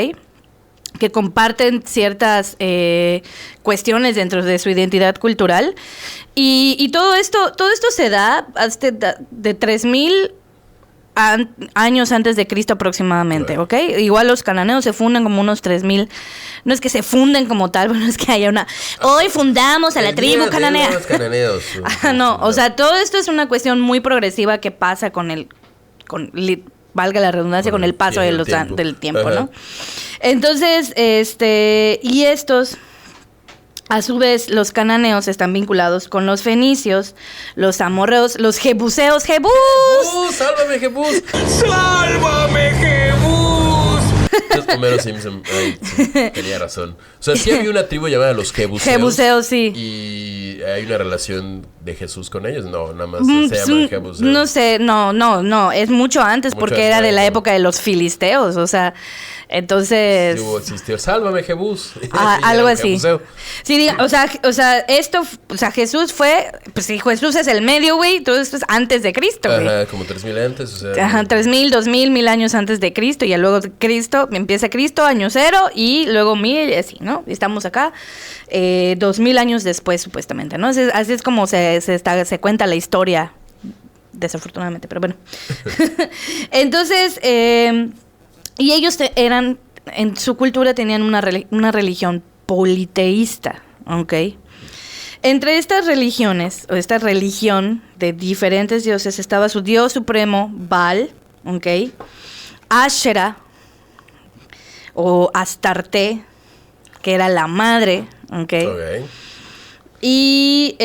Que comparten ciertas cuestiones dentro de su identidad cultural. Y todo esto se da hasta de 3000 años antes de Cristo aproximadamente, ¿ok? Igual los cananeos se fundan como unos 3000. No es que se funden como tal, bueno, es que haya una... Hoy fundamos a la tribu cananea. Los cananeos. No, o sea, todo esto es una cuestión muy progresiva que pasa valga la redundancia, con el paso del tiempo, ¿no? Entonces, y estos, a su vez, los cananeos están vinculados con los fenicios, los amorreos, los jebuseos. ¡Jebús! ¡Sálvame, Jebús! ¡Sálvame, Jebús! Entonces, Homero Simpson sí, tenía razón. O sea, sí había una tribu llamada los Jebuseos. Jebuseos, sí. ¿Y hay una relación de Jesús con ellos? No, nada más se llaman Jebuseos. No sé, no, es mucho antes, porque era de la época de los filisteos, o sea, entonces... Sí, existió, sálvame, Jebús. Algo así. Jebuseo. Sí, o sea, Jesús fue, pues sí, Jesús es el medio, güey, todo esto es antes de Cristo, güey. Ajá, como 3000 antes, o sea. Ajá, 3000, 2000, 1000 años antes de Cristo, y ya luego empieza Cristo, año 0, y luego 1000, y así, ¿no? Estamos acá 2000 años después, supuestamente, ¿no? Así es como se cuenta la historia, desafortunadamente, pero bueno. Entonces, y ellos en su cultura tenían una religión politeísta, ¿ok? Entre estas religiones, o esta religión de diferentes dioses, estaba su dios supremo, Baal, ¿ok? Ashera, o Astarte, que era la madre, ¿ok? Y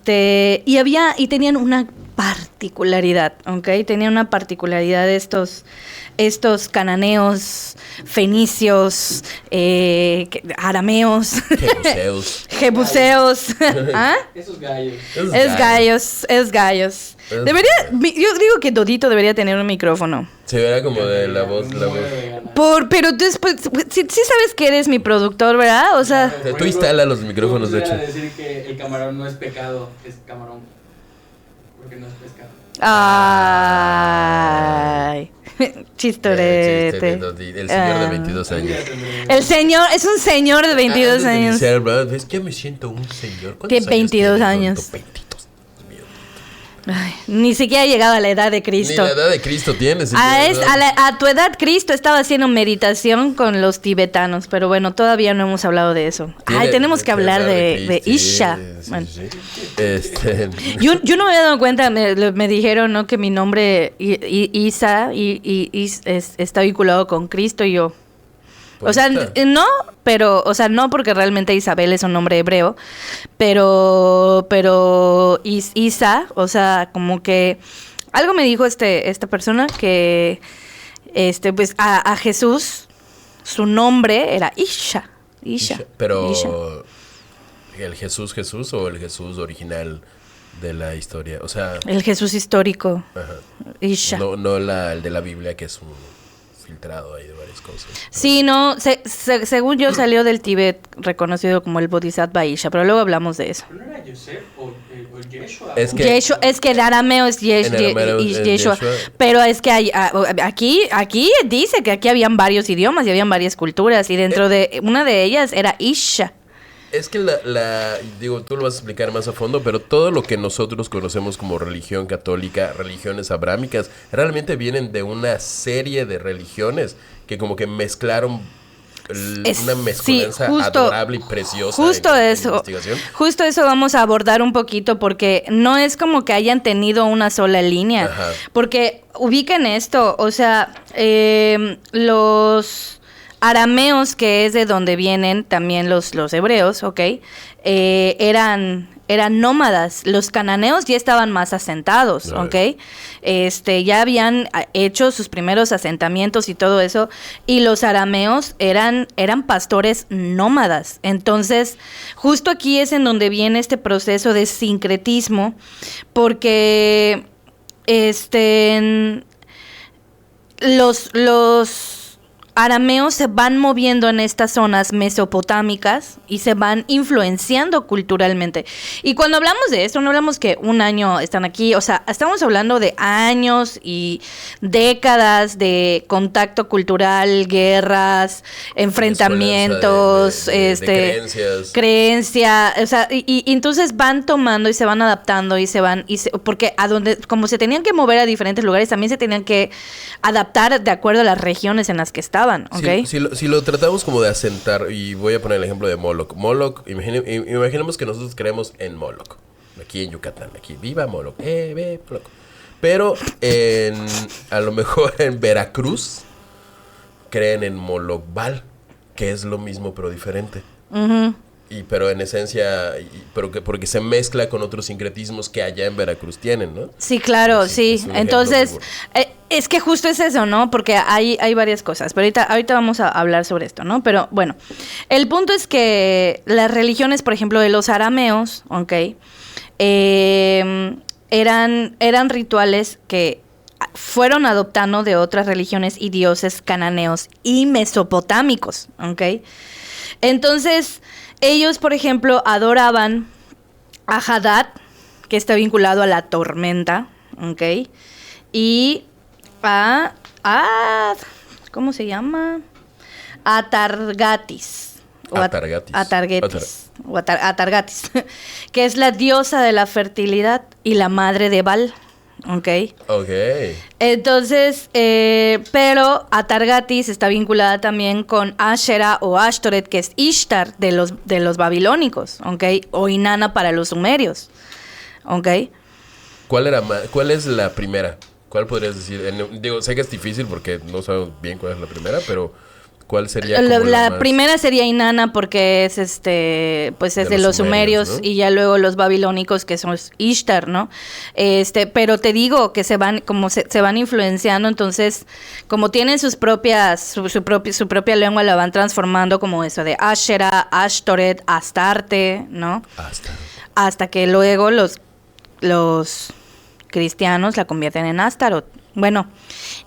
tenían una particularidad, ¿ok? Tenían una particularidad estos cananeos, fenicios, arameos, jebuseos. ¿Ah? Esos gallos. Es gallos. Yo digo que Dodito debería tener un micrófono. Se verá como de la voz. Pero después, sí sabes que eres mi productor, ¿verdad? O sea... Tú instala los micrófonos, de hecho. Decir que el camarón no es pecado, es camarón. Porque no es pescado. Ay, chistorete. El señor de 22 años. El señor, es un señor de 22 años. Es que me siento un señor. Tiene 22 años. 22. Ay, ni siquiera ha llegado a la edad de Cristo. Ni la edad de Cristo tienes. A tu edad Cristo estaba haciendo meditación con los tibetanos, pero bueno, todavía no hemos hablado de eso. Tenemos que hablar de Isha. Sí, bueno. sí. Yo no me había dado cuenta, me dijeron, ¿no?, que mi nombre Isa está vinculado con Cristo, y yo... O sea, no, pero, o sea, no porque realmente Isabel es un nombre hebreo, pero Isa, o sea, como que algo me dijo esta persona que, pues a Jesús, su nombre era Isha. Pero, Isha. ¿el Jesús o el Jesús original de la historia? O sea... El Jesús histórico. Ajá. Isha. No el de la Biblia, que es un filtrado ahí de varias cosas. Sí, no, según yo salió del Tíbet reconocido como el Bodhisattva Isha, pero luego hablamos de eso. ¿No era Yosef o Yeshua? Es que- Es que el arameo es En arameo es Yeshua, Yeshua. pero es que aquí dice que aquí habían varios idiomas y habían varias culturas y dentro de una de ellas era Isha. Es que digo, tú lo vas a explicar más a fondo, pero todo lo que nosotros conocemos como religión católica, religiones abrámicas, realmente vienen de una serie de religiones que como que mezclaron una mezcolanza adorable y preciosa. Justo en eso. investigación. Justo eso vamos a abordar un poquito porque no es como que hayan tenido una sola línea. Ajá. Porque ubiquen esto, o sea, los arameos, que es de donde vienen también los hebreos, ¿ok? Eran nómadas. Los cananeos ya estaban más asentados, ¿ok? Ya habían hecho sus primeros asentamientos y todo eso, y los arameos eran pastores nómadas. Entonces, justo aquí es en donde viene este proceso de sincretismo, porque los arameos se van moviendo en estas zonas mesopotámicas y se van influenciando culturalmente. Y cuando hablamos de esto, no hablamos que un año están aquí, o sea, estamos hablando de años y décadas de contacto cultural, guerras, enfrentamientos, de creencia, o sea, y entonces van tomando y se van adaptando porque como se tenían que mover a diferentes lugares, también se tenían que adaptar de acuerdo a las regiones en las que estaban. ¿Okay? Si lo tratamos como de asentar, y voy a poner el ejemplo de Moloch. Moloch, imaginemos que nosotros creemos en Moloch, aquí en Yucatán, aquí, viva Moloch, Moloch. Pero a lo mejor en Veracruz creen en Molochbal, que es lo mismo pero diferente. Uh-huh. Pero en esencia, porque se mezcla con otros sincretismos que allá en Veracruz tienen, ¿no? Sí, claro, sí. Es un Entonces, ejemplo es que justo es eso, ¿no? Porque hay varias cosas, pero ahorita vamos a hablar sobre esto, ¿no? Pero bueno, el punto es que las religiones, por ejemplo, de los arameos, ¿ok? Eran rituales que fueron adoptando de otras religiones y dioses cananeos y mesopotámicos, ¿ok? Entonces, ellos, por ejemplo, adoraban a Hadad, que está vinculado a la tormenta, ¿ok? Y ¿cómo se llama? Atargatis. Atargatis, que es la diosa de la fertilidad y la madre de Baal. Ok. Entonces, pero Atargatis está vinculada también con Asherah o Ashtoret, que es Ishtar de los babilónicos, ok, o Inanna para los sumerios, ok. ¿Cuál es la primera? ¿Cuál podrías decir? Digo, sé que es difícil porque no sabemos bien cuál es la primera, pero ¿cuál sería la primera sería Inanna porque es pues es de los sumerios, ¿no? Y ya luego los babilónicos que son Ishtar, ¿no? Pero te digo que se van influenciando, entonces como tienen sus propias su propia lengua, la van transformando como eso de Asherah, Ashtoret, Astarte, ¿no? Hasta que luego los cristianos la convierten en Astaroth. Bueno,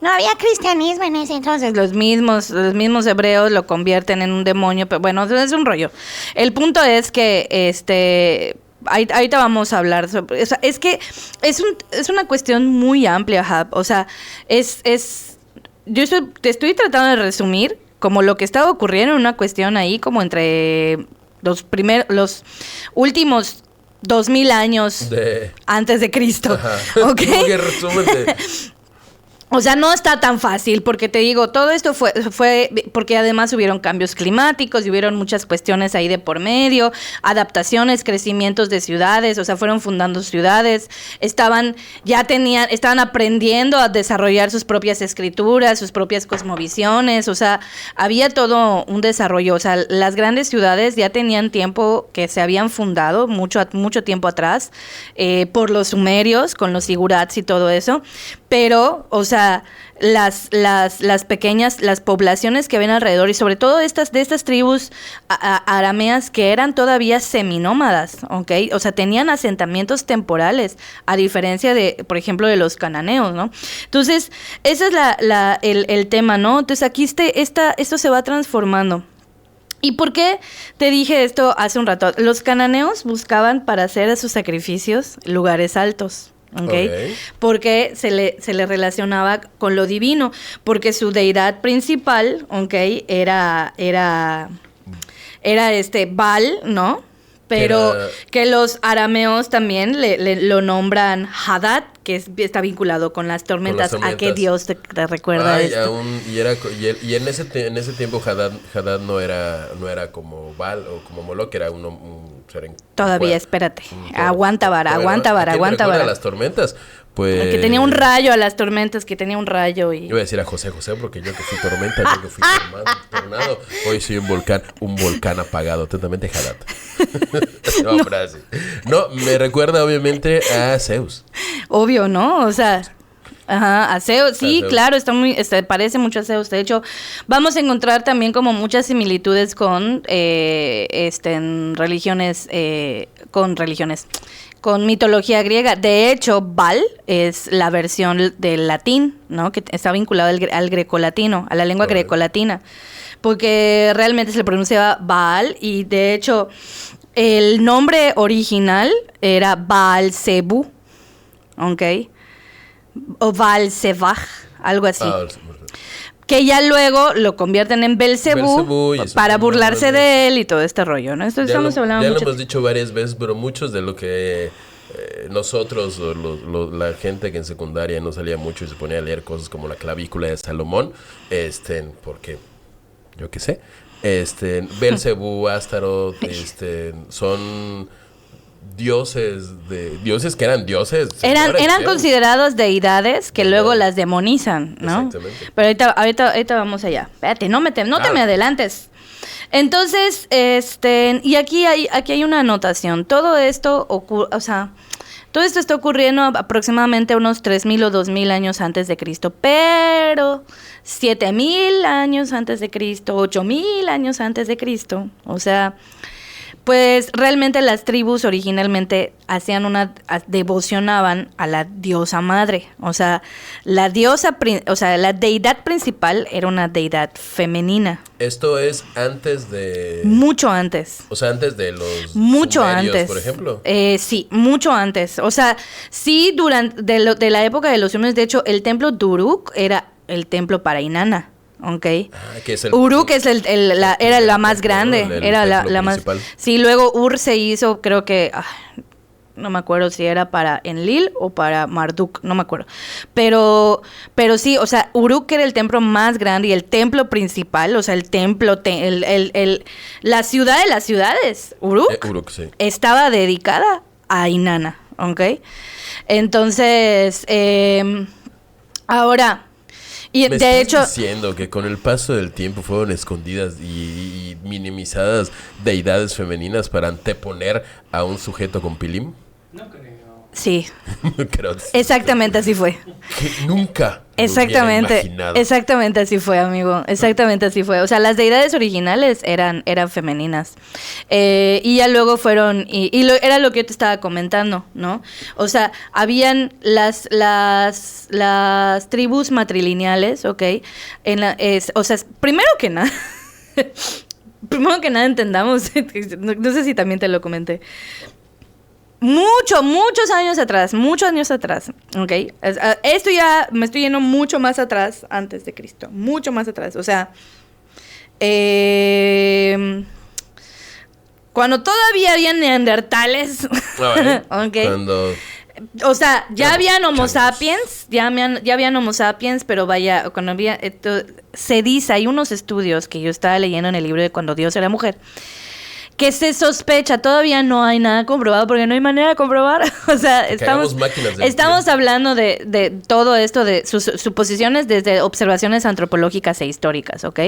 no había cristianismo en ese entonces. Los mismos hebreos lo convierten en un demonio, pero bueno, es un rollo. El punto es que ahorita vamos a hablar sobre, o sea, es que es una cuestión muy amplia, Hab. O sea, te estoy tratando de resumir como lo que estaba ocurriendo en una cuestión ahí como entre los últimos 2000 años antes de Cristo. ¿Ok? O sea, no está tan fácil, porque te digo, todo esto fue porque además hubieron cambios climáticos y hubieron muchas cuestiones ahí de por medio, adaptaciones, crecimientos de ciudades, o sea, fueron fundando ciudades, estaban aprendiendo a desarrollar sus propias escrituras, sus propias cosmovisiones, o sea, había todo un desarrollo, o sea, las grandes ciudades ya tenían tiempo que se habían fundado, mucho tiempo atrás, por los sumerios, con los sigurats y todo eso, Pero, o sea, las pequeñas, las poblaciones que ven alrededor, y sobre todo de estas tribus arameas que eran todavía seminómadas, ¿ok? O sea, tenían asentamientos temporales, a diferencia de, por ejemplo, de los cananeos, ¿no? Entonces, ese es el tema, ¿no? Entonces, aquí esto se va transformando. ¿Y por qué te dije esto hace un rato? Los cananeos buscaban para hacer sus sacrificios lugares altos. Okay. Porque se le relacionaba con lo divino, porque su deidad principal, era Baal, ¿no? Pero que los arameos también lo nombran Hadad, que está vinculado con las tormentas. ¿A qué dios te recuerda esto? Y en ese tiempo Hadad no era como Baal o como Moloch, era un ser en todavía, espérate. Aguanta vara. A las tormentas, pues... Que tenía un rayo a las tormentas, que tenía un rayo y... Yo voy a decir a José, porque yo que fui tormenta, yo que fui tornado, hoy soy un volcán apagado. Atentamente, Hadad. No, me recuerda obviamente a Zeus. Obvio, ¿no? O sea... Ajá, a Zeus, sí, Zeus. Claro, parece mucho a Zeus. De hecho, vamos a encontrar también como muchas similitudes con religiones, con mitología griega. De hecho, Baal es la versión del latín, ¿no? Que está vinculado al grecolatino, a la lengua grecolatina, porque realmente se le pronunciaba Baal, y de hecho el nombre original era Baal-Zebu, ¿ok? O Baal-Zebah, algo así. Que ya luego lo convierten en Belcebú para burlarse de él y todo este rollo, ¿no? Esto estamos hablando mucho. Ya lo hemos dicho varias veces, pero muchos de lo que nosotros, la gente que en secundaria no salía mucho y se ponía a leer cosas como la clavícula de Salomón, porque yo qué sé, Belcebú, Astaroth, son dioses que eran dioses. Eran considerados deidades que luego las demonizan, ¿no? Exactamente. Pero ahorita vamos allá. Espérate, no te me adelantes. Entonces, y aquí hay una anotación. Todo esto está ocurriendo aproximadamente unos 3,000 o 2,000 años antes de Cristo, pero 7,000 años antes de Cristo, 8,000 años antes de Cristo, o sea, pues realmente las tribus originalmente devocionaban a la diosa madre, o sea, la deidad principal era una deidad femenina. Esto es antes de... Mucho antes. O sea, antes de los mucho sumerios, antes, por ejemplo. Sí, mucho antes. O sea, sí, de la época de los sumerios, de hecho, el templo de Uruk era el templo para Inanna. Okay. Que es Uruk era la más grande, era la más. Sí, luego Ur se hizo, creo que no me acuerdo si era para Enlil o para Marduk, no me acuerdo. Pero sí, o sea, Uruk era el templo más grande y el templo principal, o sea, el templo, la ciudad de las ciudades, Uruk sí, estaba dedicada a Inanna, ¿ok? Entonces, ahora... Y ¿Me de estás hecho diciendo que con el paso del tiempo fueron escondidas y minimizadas deidades femeninas para anteponer a un sujeto con pilim? No creo. Sí. Creo. Exactamente así fue. Que nunca. Exactamente así fue, amigo. Exactamente así fue. O sea, las deidades originales eran femeninas. Y ya luego fueron... era lo que yo te estaba comentando, ¿no? O sea, habían las tribus matrilineales, ¿ok? O sea, primero que nada entendamos, no sé si también te lo comenté. Muchos años atrás, ¿ok? Esto ya me estoy yendo mucho más atrás, antes de Cristo, mucho más atrás, o sea, cuando todavía había neandertales, ¿ok? O sea, ya habían Homo sapiens, pero vaya, cuando había, se dice, hay unos estudios que yo estaba leyendo en el libro de Cuando Dios era mujer, que se sospecha, todavía no hay nada comprobado, porque no hay manera de comprobar. O sea, estamos hablando de todo esto, de sus suposiciones desde observaciones antropológicas e históricas, ¿ok?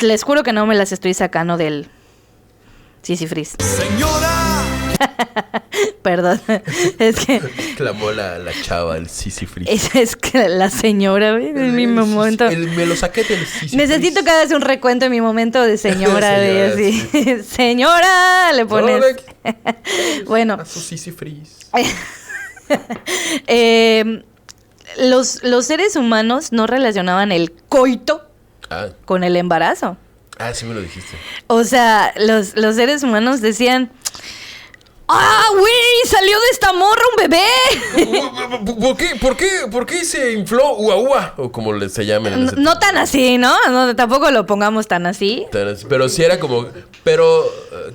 Les juro que no me las estoy sacando del Sisifris. Señora, Perdón. Es que Clamó la chava, el Sisi Freeze. esa es que la señora, güey, en mi momento. Me lo saqué del Sisi Necesito que hagas un recuento en mi momento de señora, de Señora, así. Señora, le pones. Bueno, A su Sisi Freeze. Los seres humanos no relacionaban el coito Ah, con el embarazo. sí me lo dijiste. O sea, los seres humanos decían, ¡ah, güey! ¡Salió de esta morra un bebé! ¿Por qué se infló ua ua? O como se llaman en ese No tan así, ¿no? No, tampoco lo pongamos tan así. Pero sí era como... Pero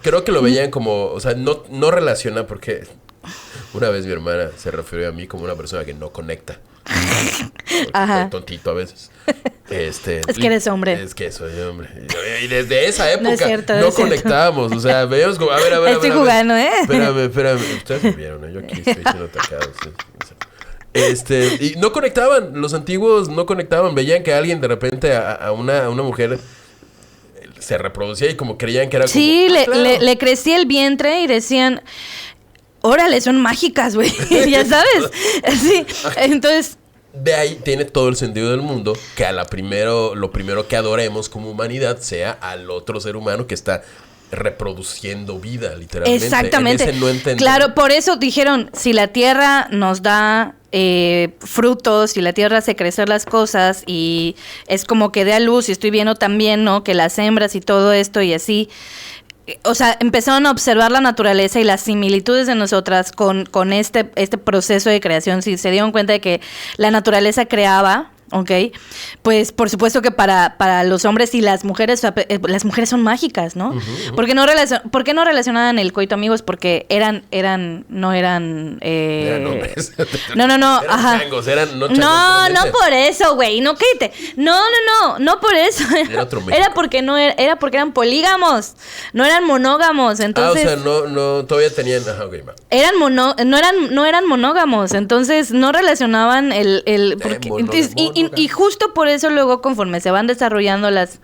creo que lo veían como... O sea, no relaciona porque... Una vez mi hermana se refirió a mí como una persona que no conecta. Ajá. Tontito a veces. Es que eres hombre. Es que soy hombre. Y desde esa época No es cierto, no es cierto. conectábamos. O sea, veíamos como... A ver. Estoy jugando, ¿eh? Espérame. Ustedes me vieron, ¿eh? Yo aquí estoy siendo atacado. Y no conectaban. Los antiguos no conectaban. Veían que alguien de repente a una mujer se reproducía y como creían que era como... Sí, claro. le crecía el vientre y decían, órale, son mágicas, güey. Ya sabes. Sí, entonces... De ahí tiene todo el sentido del mundo que lo primero que adoremos como humanidad sea al otro ser humano que está reproduciendo vida, literalmente. Exactamente. En ese no entender. Claro, por eso dijeron, si la tierra nos da frutos, si la tierra hace crecer las cosas y es como que dé a luz, y estoy viendo también, ¿no? Que las hembras y todo esto y así... O sea, empezaron a observar la naturaleza y las similitudes de nosotras con este proceso de creación. Si se dieron cuenta de que la naturaleza creaba, ¿ok? Pues por supuesto que para los hombres y las mujeres son mágicas, ¿no? Uh-huh. ¿Por qué no relacionaban el coito, amigos? Porque eran Eran hombres. No, Eran ajá. changos, eran no changos. No por eso, güey. No, cállate. No por eso. Era otro México. Era porque eran polígamos. No eran monógamos. Entonces. O sea, no, todavía tenían. Ajá, ok, va. No eran monógamos. Entonces no relacionaban y justo por eso luego, conforme se van desarrollando las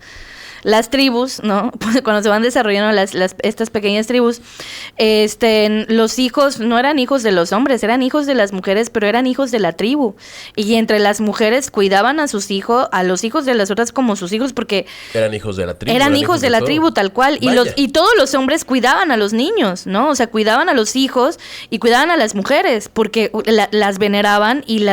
tribus, ¿no? Cuando se van desarrollando estas pequeñas tribus, los hijos no eran hijos de los hombres, eran hijos de las mujeres, pero eran hijos de la tribu. Y entre las mujeres cuidaban a sus hijos, a los hijos de las otras como sus hijos, porque eran hijos de la tribu. Eran hijos de la tribu, tal cual. Y todos los hombres cuidaban a los niños, ¿no? O sea, cuidaban a los hijos y cuidaban a las mujeres, porque las veneraban y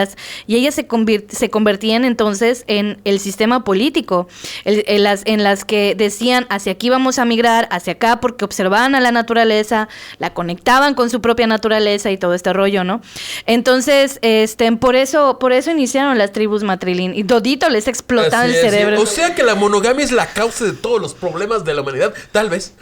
ellas se convertían entonces en el sistema político, en las que decían hacia aquí vamos a migrar, hacia acá, porque observaban a la naturaleza, la conectaban con su propia naturaleza y todo este rollo, ¿no? Entonces, por eso iniciaron las tribus matrilín y todito les explotaba el cerebro. O sea que la monogamia es la causa de todos los problemas de la humanidad. Tal vez.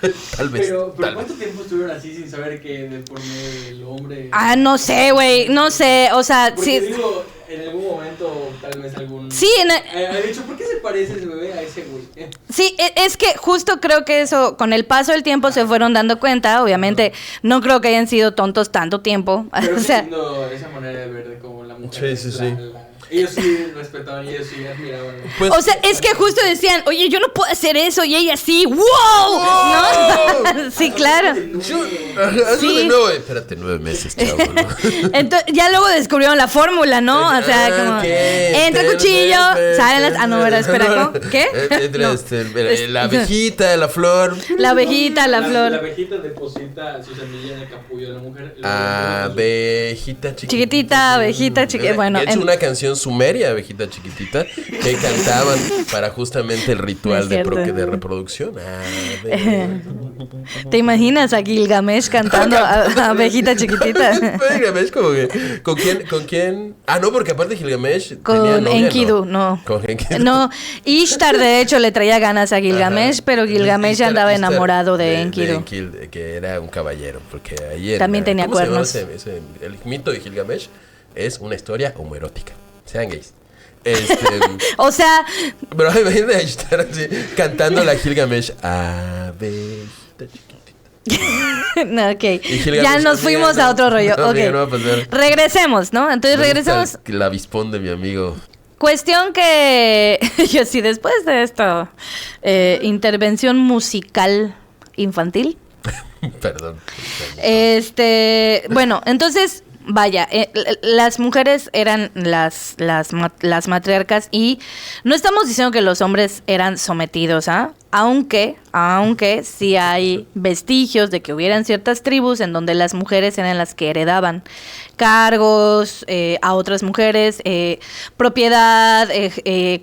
Pero ¿cuánto tiempo estuvieron así sin saber que de por medio el hombre? No sé, güey, no sé, o sea, Porque sí. digo, en algún momento, tal vez algún... Sí, ha dicho, ¿por qué se parece ese bebé a ese güey? Sí, es que justo creo que eso, con el paso del tiempo se fueron dando cuenta. Obviamente, no creo que hayan sido tontos tanto tiempo. Pero o sea, entiendo esa manera de ver de cómo la mujer... Sí. Ellos sí respetaban y ellos sí admiraban. Pues, o sea, es que justo decían, oye, yo no puedo hacer eso, y ella sí, ¡wow! ¿No? Sí, claro. Sí. Espérate 9 meses, chavo, ¿no? Entonces, ya luego descubrieron la fórmula, ¿no? O sea, como entra cuchillo, salen las... no, ¿verdad? Espera, ¿cómo? ¿Qué? La abejita, la flor. La abejita, la flor. La abejita deposita su semilla en el capullo de la mujer. Abejita chiquitita, abejita chiquitita. Bueno, es una canción sumeria, abejita chiquitita, que cantaban para justamente el ritual de reproducción. ¿Te imaginas a Gilgamesh cantando a abejita chiquitita? Gilgamesh como que ¿con quién? No, porque aparte Gilgamesh con tenía novia, Enkidu, no. Con Enkidu. No, Ishtar de hecho le traía ganas a Gilgamesh, pero Gilgamesh ya andaba enamorado de Enkidu. Que era un caballero, porque ahí también tenía cuernos. El mito de Gilgamesh es una historia homoerótica. Sean gays. O sea, pero imagínate estar así cantando la Gilgamesh. Abejita chiquitita. No, ok. Ya nos fuimos a otro rollo. Ok. Regresemos, ¿no? Entonces regresemos. El avispón de mi amigo. Cuestión que yo sí, después de esta intervención musical infantil, Perdón. Bueno, entonces, vaya, las mujeres eran las matriarcas y no estamos diciendo que los hombres eran sometidos, ¿ah? Aunque sí hay vestigios de que hubieran ciertas tribus en donde las mujeres eran las que heredaban cargos a otras mujeres, propiedad,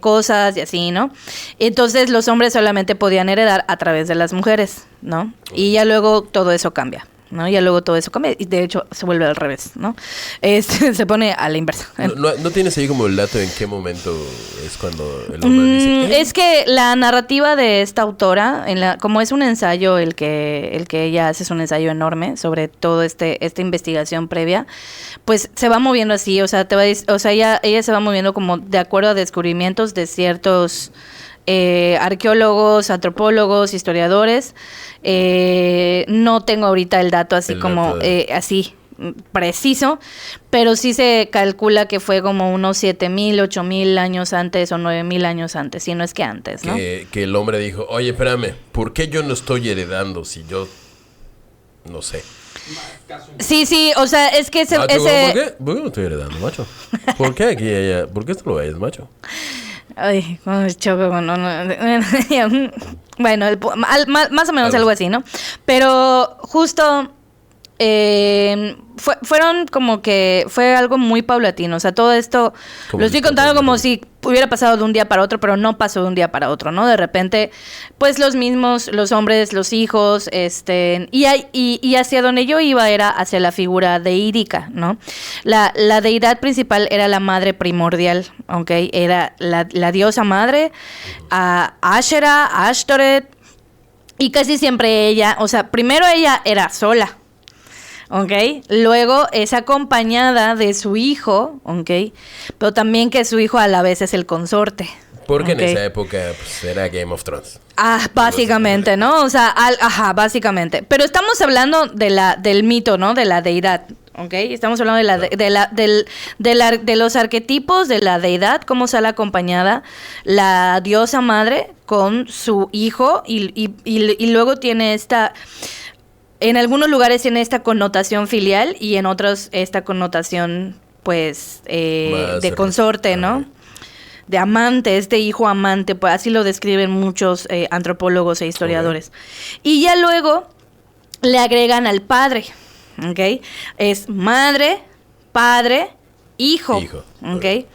cosas y así, ¿no? Entonces los hombres solamente podían heredar a través de las mujeres, ¿no? Y ya luego todo eso cambia, ¿no? Ya luego todo eso cambia y de hecho se vuelve al revés, ¿no? Se pone a la inversa. ¿No tienes ahí como el dato en qué momento es cuando el hombre dice? Es que la narrativa de esta autora, como es un ensayo el que ella hace, es un ensayo enorme sobre todo esta investigación previa, pues se va moviendo así, o sea, ella se va moviendo como de acuerdo a descubrimientos de ciertos arqueólogos, antropólogos, historiadores. No tengo ahorita el dato así como así preciso, pero sí se calcula que fue como unos 7,000, 8,000 años antes o 9,000 años antes, si no es que antes, ¿no? Que el hombre dijo, oye, espérame, ¿por qué yo no estoy heredando si yo no sé? Sí, o sea, es que ¿Por qué no estoy heredando, macho? ¿Por qué aquí ella? ¿Por qué esto lo ves, macho? Ay, cómo me choco. Bueno, más o menos algo así, ¿no? Pero justo fueron como que fue algo muy paulatino. O sea, todo esto lo estoy contando como si hubiera pasado de un día para otro, pero no pasó de un día para otro, ¿no? De repente, pues los hombres, los hijos, y hacia donde yo iba era hacia la figura deídica, ¿no? La deidad principal era la madre primordial, ¿ok? Era la diosa madre, Asherah, Ashtoreth, y casi siempre ella, o sea, primero ella era sola, ¿ok? Luego es acompañada de su hijo, ¿ok? Pero también que su hijo a la vez es el consorte. Porque ¿okay? en esa época pues, era Game of Thrones. Básicamente, ¿no? O sea, básicamente. Pero estamos hablando del mito, ¿no? De la deidad, ¿ok? Estamos hablando de los arquetipos de la deidad, cómo sale acompañada la diosa madre con su hijo y luego tiene esta... En algunos lugares tiene esta connotación filial y en otros esta connotación, pues, de consorte, ¿no? De amante, hijo amante, pues así lo describen muchos antropólogos e historiadores. Y ya luego le agregan al padre, ¿ok? Es madre, padre, hijo. ¿Ok?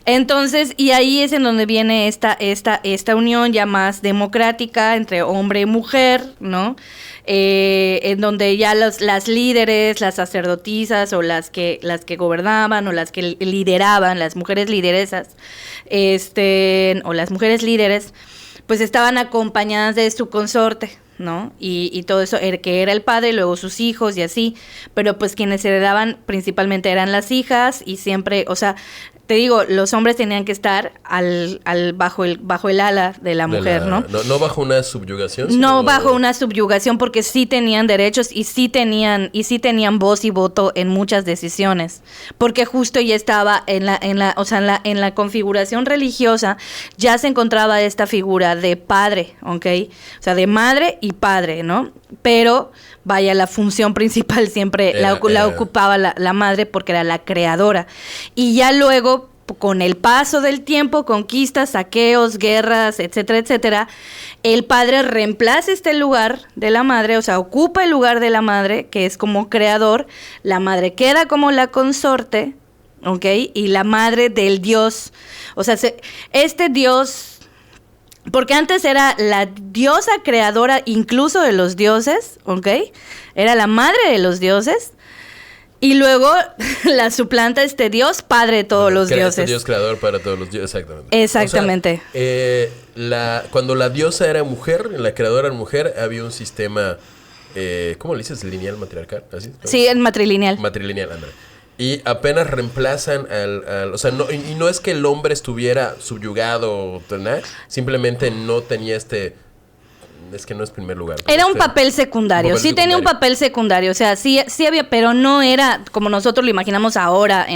Entonces, y ahí es en donde viene esta unión ya más democrática entre hombre y mujer, ¿no? En donde ya las líderes, las sacerdotisas o las que gobernaban o las que lideraban, las mujeres lideresas, o las mujeres líderes, pues estaban acompañadas de su consorte, ¿no? Y todo eso, que era el padre, luego sus hijos y así, pero pues quienes heredaban principalmente eran las hijas y siempre, o sea, te digo, los hombres tenían que estar bajo el ala de la mujer, ¿no? No bajo una subyugación. No bajo una subyugación, porque sí tenían derechos y sí tenían voz y voto en muchas decisiones, porque justo ya estaba en la configuración religiosa ya se encontraba esta figura de padre, ¿ok? O sea, de madre y padre, ¿no? Pero vaya, la función principal siempre la ocupaba la madre porque era la creadora. Y ya luego, con el paso del tiempo, conquistas, saqueos, guerras, etcétera, etcétera, el padre reemplaza este lugar de la madre, o sea, ocupa el lugar de la madre, que es como creador, la madre queda como la consorte, ¿ok? Y la madre del dios, o sea, este dios... Porque antes era la diosa creadora incluso de los dioses, ¿ok? Era la madre de los dioses. Y luego la suplanta este dios, padre de todos los dioses. Este dios creador para todos los dioses, exactamente. Exactamente. O sea, cuando la diosa era mujer, la creadora era mujer, había un sistema, ¿cómo le dices? ¿Lineal matriarcal? ¿Así? ¿No? Sí, el matrilineal. Matrilineal, André. Y apenas reemplazan o sea, no es que el hombre estuviera subyugado, ¿no? Simplemente no tenía es que no es primer lugar. Era un papel secundario, tenía un papel secundario, o sea, sí había, pero no era como nosotros lo imaginamos ahora,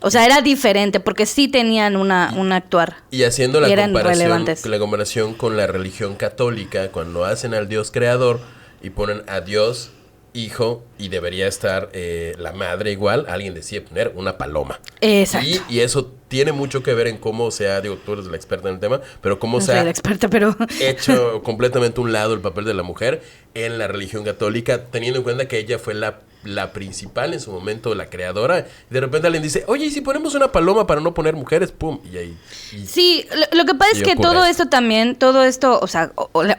o sea, era diferente, porque sí tenían un actuar. Y haciendo la comparación con la religión católica, cuando hacen al Dios creador, y ponen a Dios, hijo, y debería estar la madre igual, alguien decide poner una paloma. Exacto. Y eso tiene mucho que ver en cómo se ha, digo, tú eres la experta en el tema, pero cómo No se soy ha la experta, pero... hecho completamente a un lado el papel de la mujer en la religión católica, teniendo en cuenta que ella fue la principal en su momento, la creadora. Y de repente alguien dice, oye, ¿y si ponemos una paloma para no poner mujeres? ¡Pum! Y ahí... Sí, lo que pasa es que todo esto también, todo esto, o sea,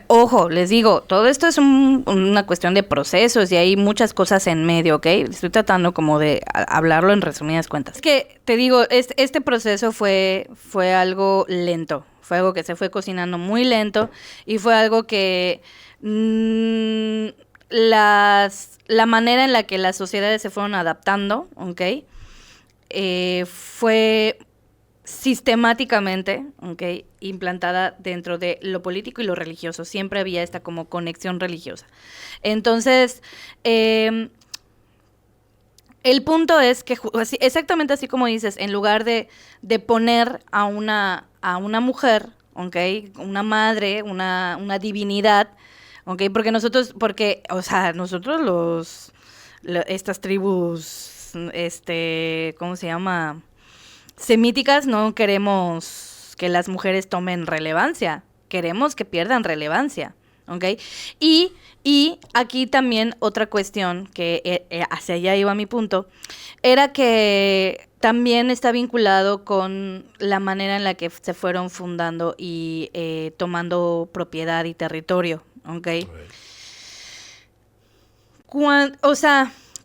ojo, les digo, todo esto es una cuestión de procesos y hay muchas cosas en medio, ¿ok? Estoy tratando como de hablarlo en resumidas cuentas. Es que, te digo, este proceso fue algo lento, fue algo que se fue cocinando muy lento y fue algo que la manera en la que las sociedades se fueron adaptando, ¿ok? Fue sistemáticamente, ¿ok?, implantada dentro de lo político y lo religioso. Siempre había esta como conexión religiosa. Entonces, el punto es que exactamente así como dices, en lugar de poner a una mujer, ¿ok?, una madre, una divinidad, ¿ok?, nosotros estas tribus, ¿cómo se llama?, semíticas, no queremos que las mujeres tomen relevancia, queremos que pierdan relevancia, ¿ok? Y aquí también otra cuestión, que hacia allá iba mi punto, era que también está vinculado con la manera en la que se fueron fundando y tomando propiedad y territorio, ¿ok?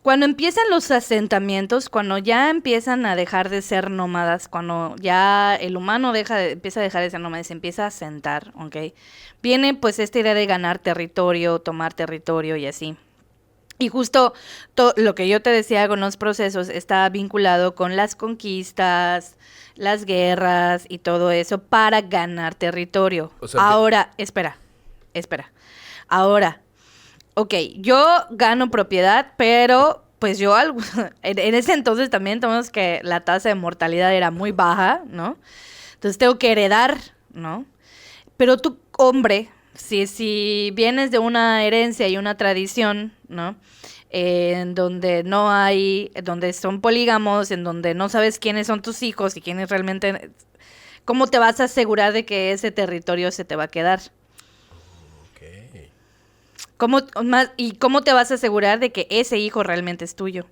Cuando empiezan los asentamientos, cuando ya empiezan a dejar de ser nómadas, cuando ya el humano empieza a dejar de ser nómada y se empieza a asentar, ¿ok? Viene pues esta idea de ganar territorio, tomar territorio y así. Y justo lo que yo te decía con los procesos está vinculado con las conquistas, las guerras y todo eso para ganar territorio. O sea, ahora, espera. Ahora, ok, yo gano propiedad, pero pues yo en ese entonces también tenemos que la tasa de mortalidad era muy baja, ¿no? Entonces tengo que heredar, ¿no? Pero tú, hombre, si vienes de una herencia y una tradición, ¿no?, en donde donde son polígamos, en donde no sabes quiénes son tus hijos y quiénes realmente, ¿cómo te vas a asegurar de que ese territorio se te va a quedar? ¿Cómo te vas a asegurar de que ese hijo realmente es tuyo?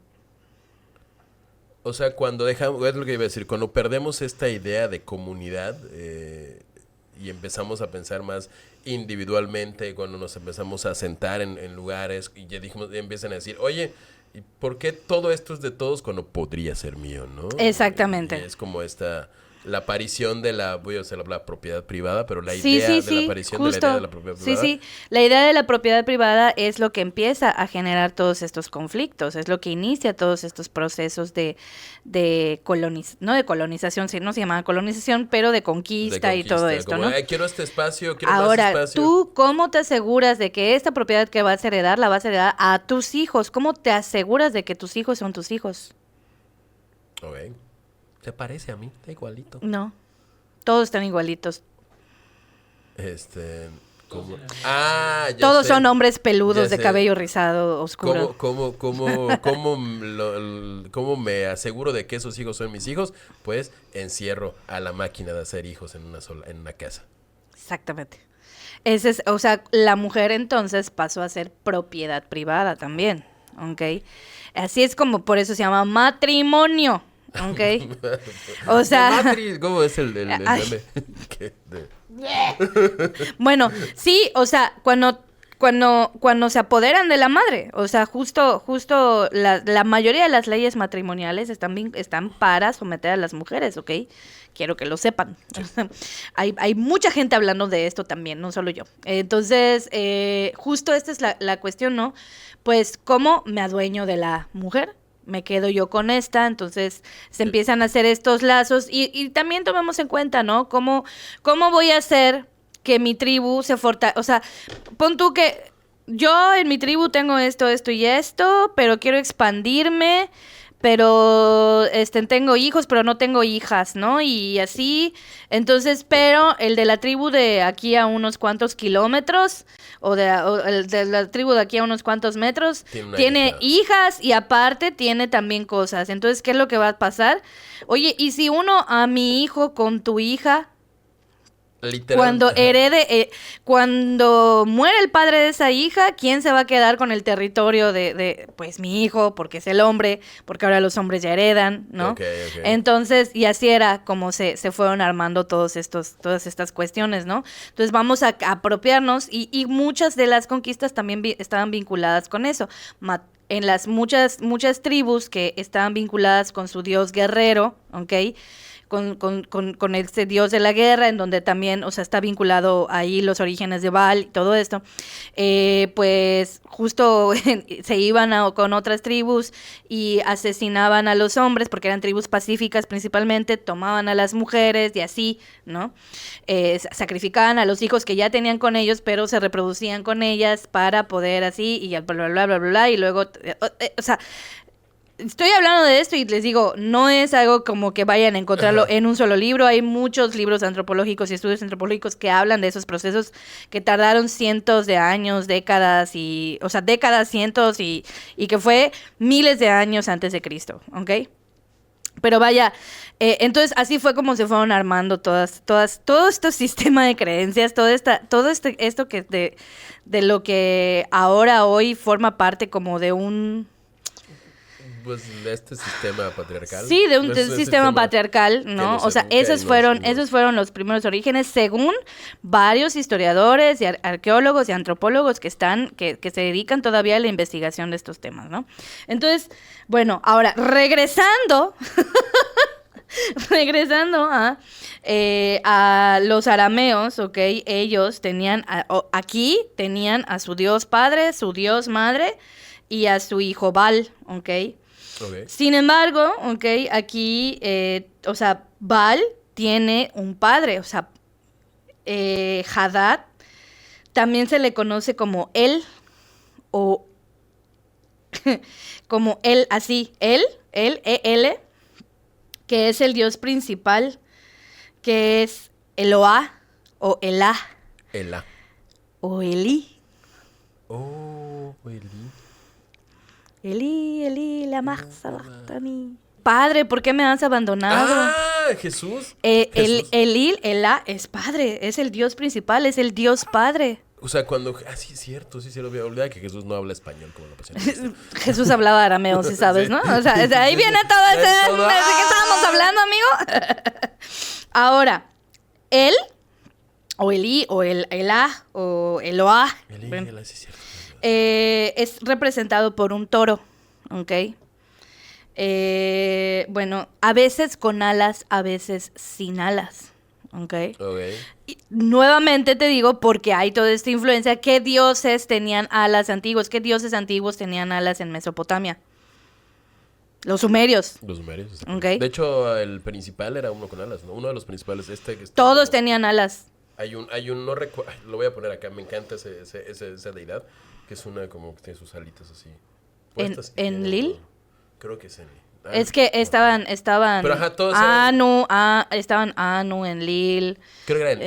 O sea, cuando dejamos, es lo que iba a decir, cuando perdemos esta idea de comunidad y empezamos a pensar más individualmente, cuando nos empezamos a sentar en lugares y ya empiezan a decir, oye, ¿y por qué todo esto es de todos cuando podría ser mío, no? Exactamente. Y es como la aparición de voy a usar la propiedad privada, pero la idea de la aparición de la idea de la propiedad privada. Sí, la idea de la propiedad privada es lo que empieza a generar todos estos conflictos, es lo que inicia todos estos procesos no de colonización, no se llamaba colonización, pero de conquista y todo esto, como, ¿no? Quiero este espacio, quiero Ahora, más espacio. ¿tú cómo te aseguras de que esta propiedad que vas a heredar, la vas a heredar a tus hijos? ¿Cómo te aseguras de que tus hijos son tus hijos? Ok. ¿Se parece a mí? Está igualito. No, todos están igualitos. ¿Cómo? Todos son hombres peludos de cabello rizado, oscuro. ¿Cómo me aseguro de que esos hijos son mis hijos? Pues encierro a la máquina de hacer hijos en una casa. Exactamente. O sea, la mujer entonces pasó a ser propiedad privada también, ¿ok? Así es como por eso se llama matrimonio. ¿Ok? O sea... ¿Cómo es el meme? Bueno, sí, o sea, cuando se apoderan de la madre, o sea, justo la mayoría de las leyes matrimoniales están para someter a las mujeres, ¿ok? Quiero que lo sepan. Sí. Hay mucha gente hablando de esto también, no solo yo. Entonces, justo esta es la cuestión, ¿no? Pues, ¿cómo me adueño de la mujer? Me quedo yo con esta, entonces se empiezan a hacer estos lazos y también tomemos en cuenta, ¿no? ¿Cómo voy a hacer que mi tribu se fortalezca? O sea, pon tú que yo en mi tribu tengo esto y esto, pero quiero expandirme, pero tengo hijos, pero no tengo hijas, ¿no? Y así, entonces, pero el de la tribu de aquí a unos cuantos kilómetros, o el de la tribu de aquí a unos cuantos metros, tiene hijas y aparte tiene también cosas. Entonces, ¿qué es lo que va a pasar? Oye, ¿y si uno a mi hijo con tu hija? Literal. Cuando muere el padre de esa hija, ¿quién se va a quedar con el territorio pues mi hijo, porque es el hombre, porque ahora los hombres ya heredan, ¿no? Okay. Entonces, y así era como se fueron armando todas estas cuestiones, ¿no? Entonces vamos a apropiarnos y muchas de las conquistas también estaban vinculadas con eso. En las muchas tribus que estaban vinculadas con su dios guerrero, ¿ok? Con este dios de la guerra, en donde también, o sea, está vinculado ahí los orígenes de Baal y todo esto, pues justo se iban con otras tribus y asesinaban a los hombres, porque eran tribus pacíficas principalmente, tomaban a las mujeres y así, ¿no? Sacrificaban a los hijos que ya tenían con ellos, pero se reproducían con ellas para poder así, y bla, bla, bla, bla, bla, bla, y luego, o sea, estoy hablando de esto y les digo, no es algo como que vayan a encontrarlo en un solo libro. Hay muchos libros antropológicos y estudios antropológicos que hablan de esos procesos que tardaron cientos de años, décadas, cientos y que fue miles de años antes de Cristo, ¿ok? Pero vaya, entonces así fue como se fueron armando todo este sistema de creencias, esto que de lo que hoy forma parte como de un... Pues de este sistema patriarcal. Sí, de un sistema patriarcal, ¿no? O sea, esos fueron los primeros orígenes, según varios historiadores y arqueólogos y antropólogos que se dedican todavía a la investigación de estos temas, ¿no? Entonces, bueno, ahora, regresando a los arameos, ¿ok? Ellos tenían a su dios padre, su dios madre y a su hijo Baal, ¿ok? Okay. Sin embargo, aquí, Baal tiene un padre, Hadad, también se le conoce como él, o como él, así, él, que es el dios principal, que es Eloah, o Elah. Elah. O Elí. Oh, Elí. Elí, lama sabachthani. Padre, ¿por qué me has abandonado? Ah, Jesús. Elá es padre, es el dios principal, es el dios padre. O sea, sí es cierto, sí se lo olvidaba que Jesús no habla español como la pasión. Jesús hablaba arameo, sí sabes, ¿no? O sea, de ahí viene todo ese... ¿De qué estábamos hablando, amigo? Ahora, él, o Elí, o Elá, o Eloah, Elí, sí es cierto. Es representado por un toro, ¿ok? Bueno, a veces con alas, a veces sin alas, ¿ok? Y nuevamente te digo, porque hay toda esta influencia, ¿qué dioses tenían alas antiguos? ¿Qué dioses antiguos tenían alas en Mesopotamia? Los sumerios. Los sumerios. Okay. De hecho, el principal era uno con alas, ¿no? Uno de los principales, todos tenían alas. Hay un, no recuerdo, lo voy a poner acá, me encanta esa deidad, que es una como que tiene sus alitas así. ¿En Lil? Creo que es en Lil. Es que estaban pero ajá, todos estaban Anu en Lil. Creo que era en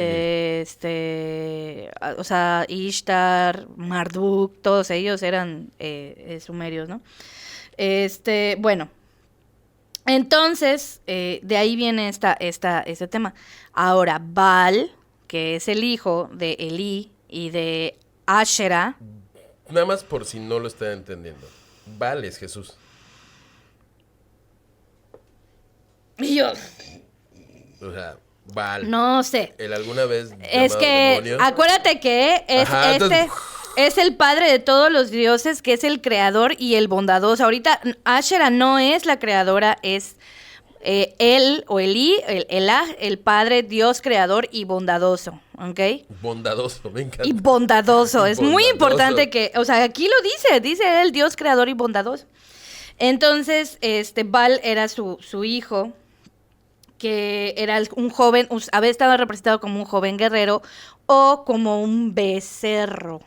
Lil. Ishtar, Marduk, todos ellos eran sumerios, ¿no? Bueno. Entonces, de ahí viene este tema. Ahora, Baal, que es el hijo de Elí y de Asherah. Nada más por si no lo están entendiendo. Baal es Jesús. Y yo... O sea, Baal. No sé. ¿Él alguna vez es que, demonio? Acuérdate que es el padre de todos los dioses, que es el creador y el bondadoso. Ahorita Asherah no es la creadora, es él o Elí, Elah, el padre, Dios creador y bondadoso, ¿ok? Bondadoso, me encanta. Y bondadoso, es muy importante que, o sea, aquí lo dice él, Dios creador y bondadoso. Entonces, Baal era su hijo, que era un joven, a veces estaba representado como un joven guerrero o como un becerro.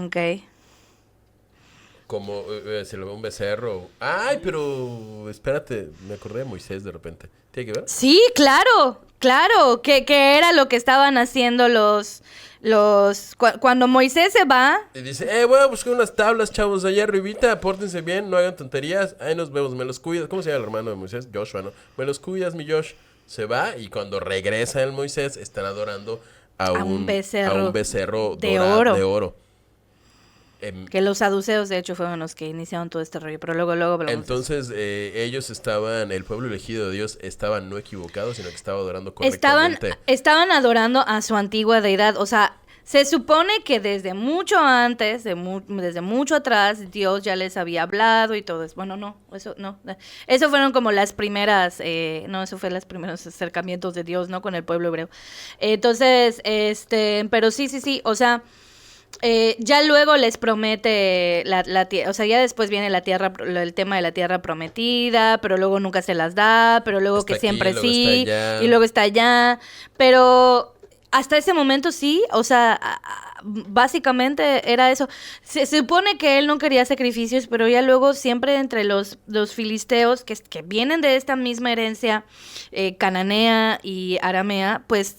Ok. Como se le ve un becerro. Ay, pero espérate, me acordé de Moisés de repente. ¿Tiene que ver? Sí, claro, que era lo que estaban haciendo cuando Moisés se va. Y dice, voy a buscar unas tablas, chavos, allá arribita, pórtense bien, no hagan tonterías. Ahí nos vemos, me los cuidas. ¿Cómo se llama el hermano de Moisés? Joshua, ¿no? Me los cuidas, mi Josh. Se va y cuando regresa el Moisés están adorando a un becerro de oro. De oro. Que los saduceos, de hecho, fueron los que iniciaron todo este rollo, pero luego entonces, ellos el pueblo elegido de Dios, estaban no equivocados, sino que estaba adorando correctamente. Estaban adorando a su antigua deidad, o sea, se supone que desde mucho antes, desde mucho atrás, Dios ya les había hablado y todo eso. Bueno, no. Eso fueron como las primeras, eso fue los primeros acercamientos de Dios, ¿no? Con el pueblo hebreo. Entonces, pero sí, o sea, ya luego les promete la tierra, o sea, ya después viene la tierra, el tema de la tierra prometida, pero luego nunca se las da, pero luego está que aquí, siempre luego sí, está allá. y luego está allá, pero hasta ese momento sí, o sea, básicamente era eso. Se supone que él no quería sacrificios, pero ya luego siempre entre los filisteos, que vienen de esta misma herencia cananea y aramea, pues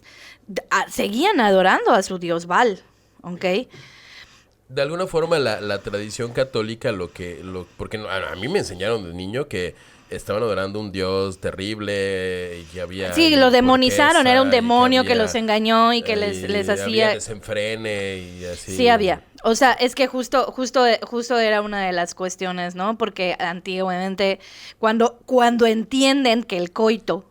seguían adorando a su dios Baal, ¿ok? De alguna forma la tradición católica porque a mí me enseñaron de niño que estaban adorando un dios terrible y que había... Sí, lo demonizaron, era un demonio que los engañó y que les hacía... Había desenfrene y así. Sí había. O sea, es que justo era una de las cuestiones, ¿no? Porque antiguamente, cuando entienden que el coito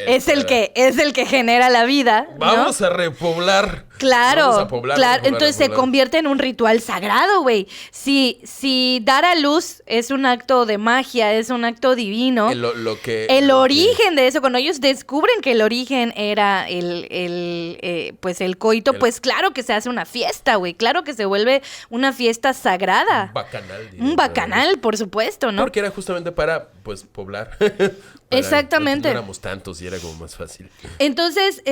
es el que genera la vida, ¿no? Vamos a repoblar. Claro, Vamos a poblar, entonces se convierte en un ritual sagrado, güey. Si dar a luz es un acto de magia, es un acto divino. El origen de eso, cuando ellos descubren que el origen era el coito, pues claro que se hace una fiesta, güey. Claro que se vuelve una fiesta sagrada. Un bacanal, por supuesto, ¿no? Porque era justamente para, pues, poblar. Exactamente. No éramos tantos y era como más fácil. Entonces,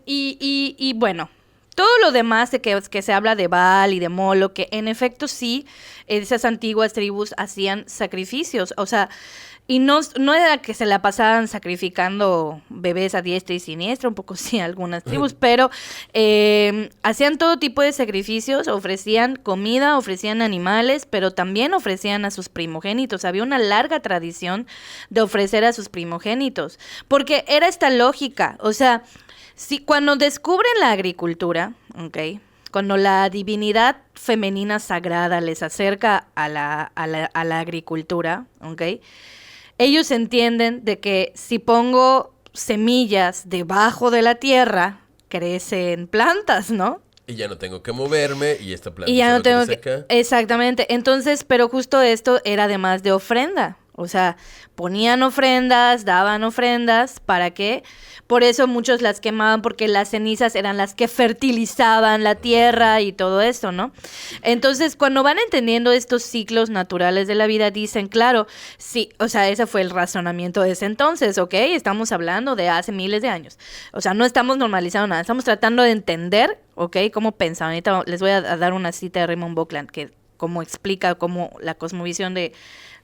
y bueno, todo lo demás de que se habla de Baal y de Molo, que en efecto sí, esas antiguas tribus hacían sacrificios, o sea, y no era que se la pasaban sacrificando bebés a diestra y siniestra, un poco sí algunas tribus, pero hacían todo tipo de sacrificios, ofrecían comida, ofrecían animales, pero también ofrecían a sus primogénitos. Había una larga tradición de ofrecer a sus primogénitos, porque era esta lógica, o sea, si cuando descubren la agricultura, ¿ok? Cuando la divinidad femenina sagrada les acerca a la agricultura, ¿ok? Ellos entienden de que si pongo semillas debajo de la tierra, crecen plantas, ¿no? Y ya no tengo que moverme y esta planta y ya no tengo crece acá. Exactamente. Entonces, pero justo esto era además de ofrenda. O sea, ponían ofrendas, daban ofrendas, ¿para qué? Por eso muchos las quemaban, porque las cenizas eran las que fertilizaban la tierra y todo esto, ¿no? Entonces, cuando van entendiendo estos ciclos naturales de la vida, dicen, claro, sí, o sea, ese fue el razonamiento de ese entonces, ¿ok? Estamos hablando de hace miles de años. O sea, no estamos normalizando nada, estamos tratando de entender, ¿ok? Cómo pensaban. Ahorita les voy a dar una cita de Raymond Buckland, que como explica cómo la cosmovisión de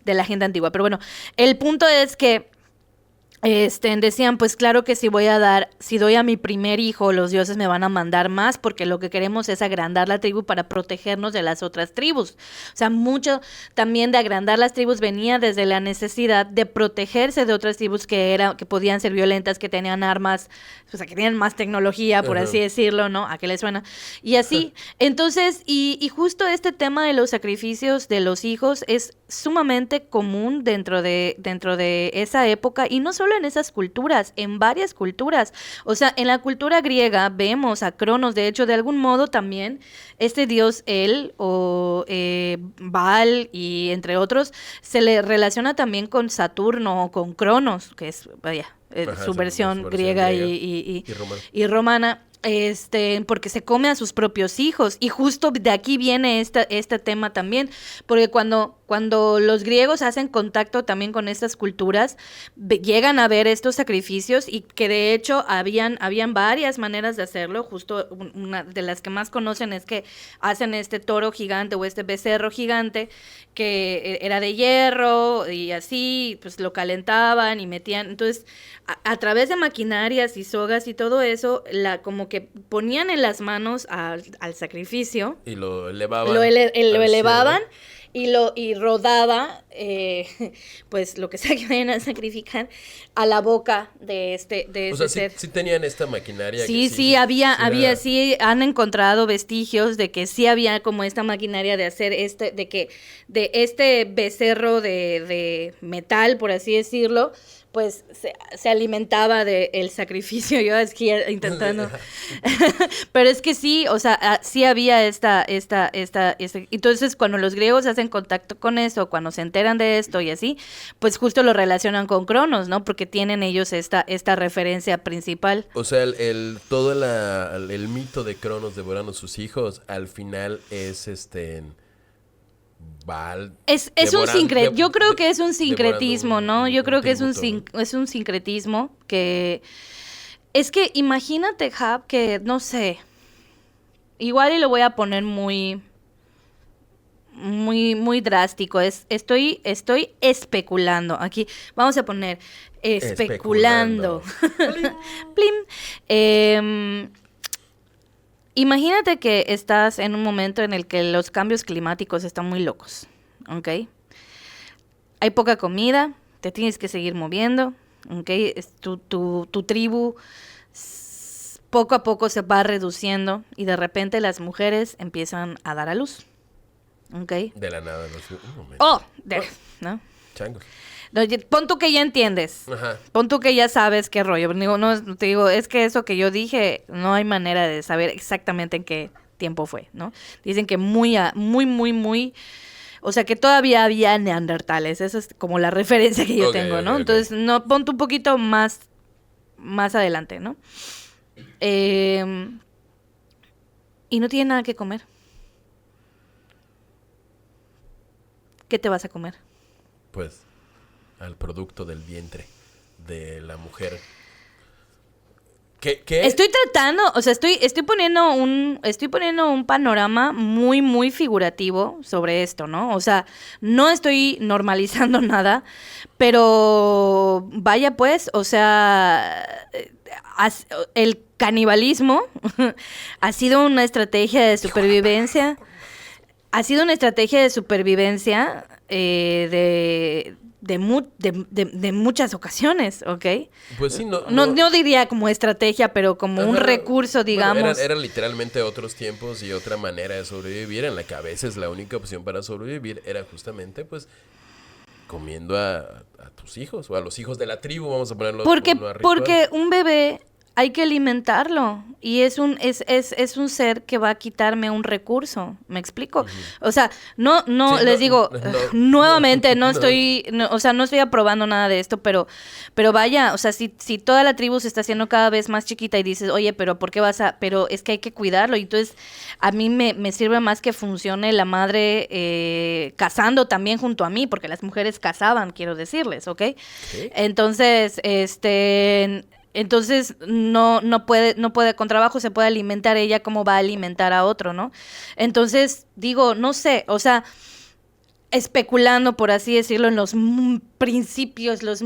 la gente antigua. Pero bueno, el punto es que decían, pues claro que si doy a mi primer hijo, los dioses me van a mandar más, porque lo que queremos es agrandar la tribu para protegernos de las otras tribus. O sea, mucho también de agrandar las tribus venía desde la necesidad de protegerse de otras tribus que podían ser violentas, que tenían armas, o sea, que tenían más tecnología, por así decirlo, ¿no? ¿A qué les suena? Y así. Entonces, y justo este tema de los sacrificios de los hijos es sumamente común dentro de esa época, y no solo en esas culturas, en varias culturas. O sea, en la cultura griega vemos a Cronos, de hecho, de algún modo también, este dios Baal y entre otros, se le relaciona también con Saturno o con Cronos, que es, su versión griega y romana. porque se come a sus propios hijos. Y justo de aquí viene este tema también, porque cuando los griegos hacen contacto también con estas culturas, llegan a ver estos sacrificios y que de hecho habían varias maneras de hacerlo. Justo una de las que más conocen es que hacen este toro gigante o este becerro gigante que era de hierro y así, pues lo calentaban y metían. Entonces, a través de maquinarias y sogas y todo eso, como que ponían en las manos al sacrificio. Y lo elevaban. Lo elevaban y rodaba, pues lo que sea que vayan a sacrificar, a la boca de este ser. Sí tenían esta maquinaria. Sí, sí han encontrado vestigios de que sí había como esta maquinaria de hacer de este becerro de metal, por así decirlo, pues se alimentaba del sacrificio. Yo aquí intentando. Pero es que sí, o sea, sí había esta. Entonces, cuando los griegos hacen contacto con eso, cuando se enteran de esto y así, pues justo lo relacionan con Cronos, ¿no? Porque tienen ellos esta referencia principal. O sea, todo el mito de Cronos devorando a sus hijos, al final es yo creo que es un sincretismo, ¿no? Yo creo que es un sincretismo que... Es que imagínate, Hap, que, no sé, igual y lo voy a poner muy drástico. Estoy especulando. Aquí vamos a poner especulando. Plim. Imagínate que estás en un momento en el que los cambios climáticos están muy locos, ¿ok? Hay poca comida, te tienes que seguir moviendo, ¿ok? Tu tribu poco a poco se va reduciendo y de repente las mujeres empiezan a dar a luz, ¿ok? De la nada. ¿No? Changos. No, pon tú que ya entiendes. Ajá. Pon tú que ya sabes qué rollo. Te digo, es que eso que yo dije, no hay manera de saber exactamente en qué tiempo fue, ¿no? Dicen que muy, o sea, que todavía había neandertales. Esa es como la referencia que yo tengo, ¿no? Entonces, no, pon tú un poquito más adelante, ¿no? Y no tiene nada que comer. ¿Qué te vas a comer? Pues al producto del vientre de la mujer. ¿Qué? Estoy tratando, o sea, estoy poniendo un panorama muy figurativo sobre esto, ¿no? O sea, no estoy normalizando nada, pero vaya pues, o sea, el canibalismo ha sido una estrategia de supervivencia. Ha sido una estrategia de supervivencia de muchas ocasiones, ¿ok? Pues sí, no diría como estrategia, pero como un recurso, digamos. Bueno, eran literalmente otros tiempos y otra manera de sobrevivir, en la que a veces la única opción para sobrevivir era justamente, pues, comiendo a tus hijos o a los hijos de la tribu, vamos a ponerlo. Porque un bebé hay que alimentarlo y es un ser que va a quitarme un recurso, ¿me explico? Uh-huh. O sea, les digo, nuevamente no estoy aprobando nada de esto, pero vaya, o sea, si toda la tribu se está haciendo cada vez más chiquita y dices, oye, pero ¿por qué pero es que hay que cuidarlo? Y entonces a mí me sirve más que funcione la madre cazando también junto a mí, porque las mujeres cazaban, quiero decirles, ¿ok? ¿Sí? Entonces, no puede, con trabajo se puede alimentar ella como va a alimentar a otro, ¿no? Entonces, digo, no sé, o sea, especulando, por así decirlo, en los principios, los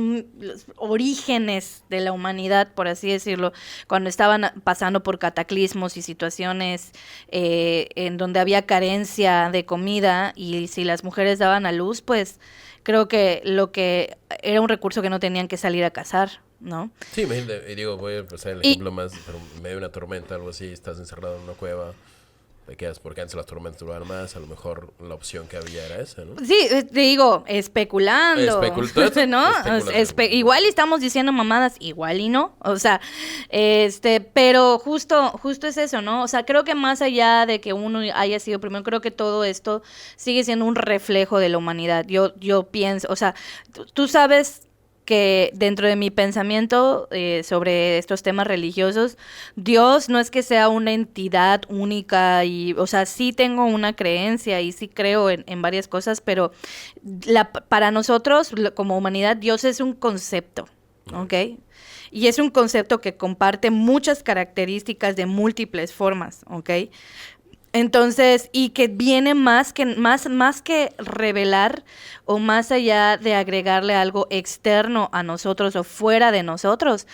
orígenes de la humanidad, por así decirlo, cuando estaban pasando por cataclismos y situaciones en donde había carencia de comida y si las mujeres daban a luz, pues creo que lo que era un recurso que no tenían que salir a cazar, ¿no? Sí, imagínate, voy a empezar el ejemplo más, pero en medio de una tormenta, algo así, estás encerrado en una cueva, te quedas porque antes las tormentas duraban más, a lo mejor la opción que había era esa, ¿no? Sí, te digo, especulando, ¿no? Igual y estamos diciendo mamadas, igual y no, o sea, pero justo es eso, ¿no? O sea, creo que más allá de que uno haya sido primero, creo que todo esto sigue siendo un reflejo de la humanidad. Yo pienso, o sea, tú sabes que dentro de mi pensamiento sobre estos temas religiosos, Dios no es que sea una entidad única y, o sea, sí tengo una creencia y sí creo en varias cosas, pero para nosotros como humanidad Dios es un concepto, ¿ok? Y es un concepto que comparte muchas características de múltiples formas, ¿ok? Entonces, y que viene más que revelar o más allá de agregarle algo externo a nosotros o fuera de nosotros,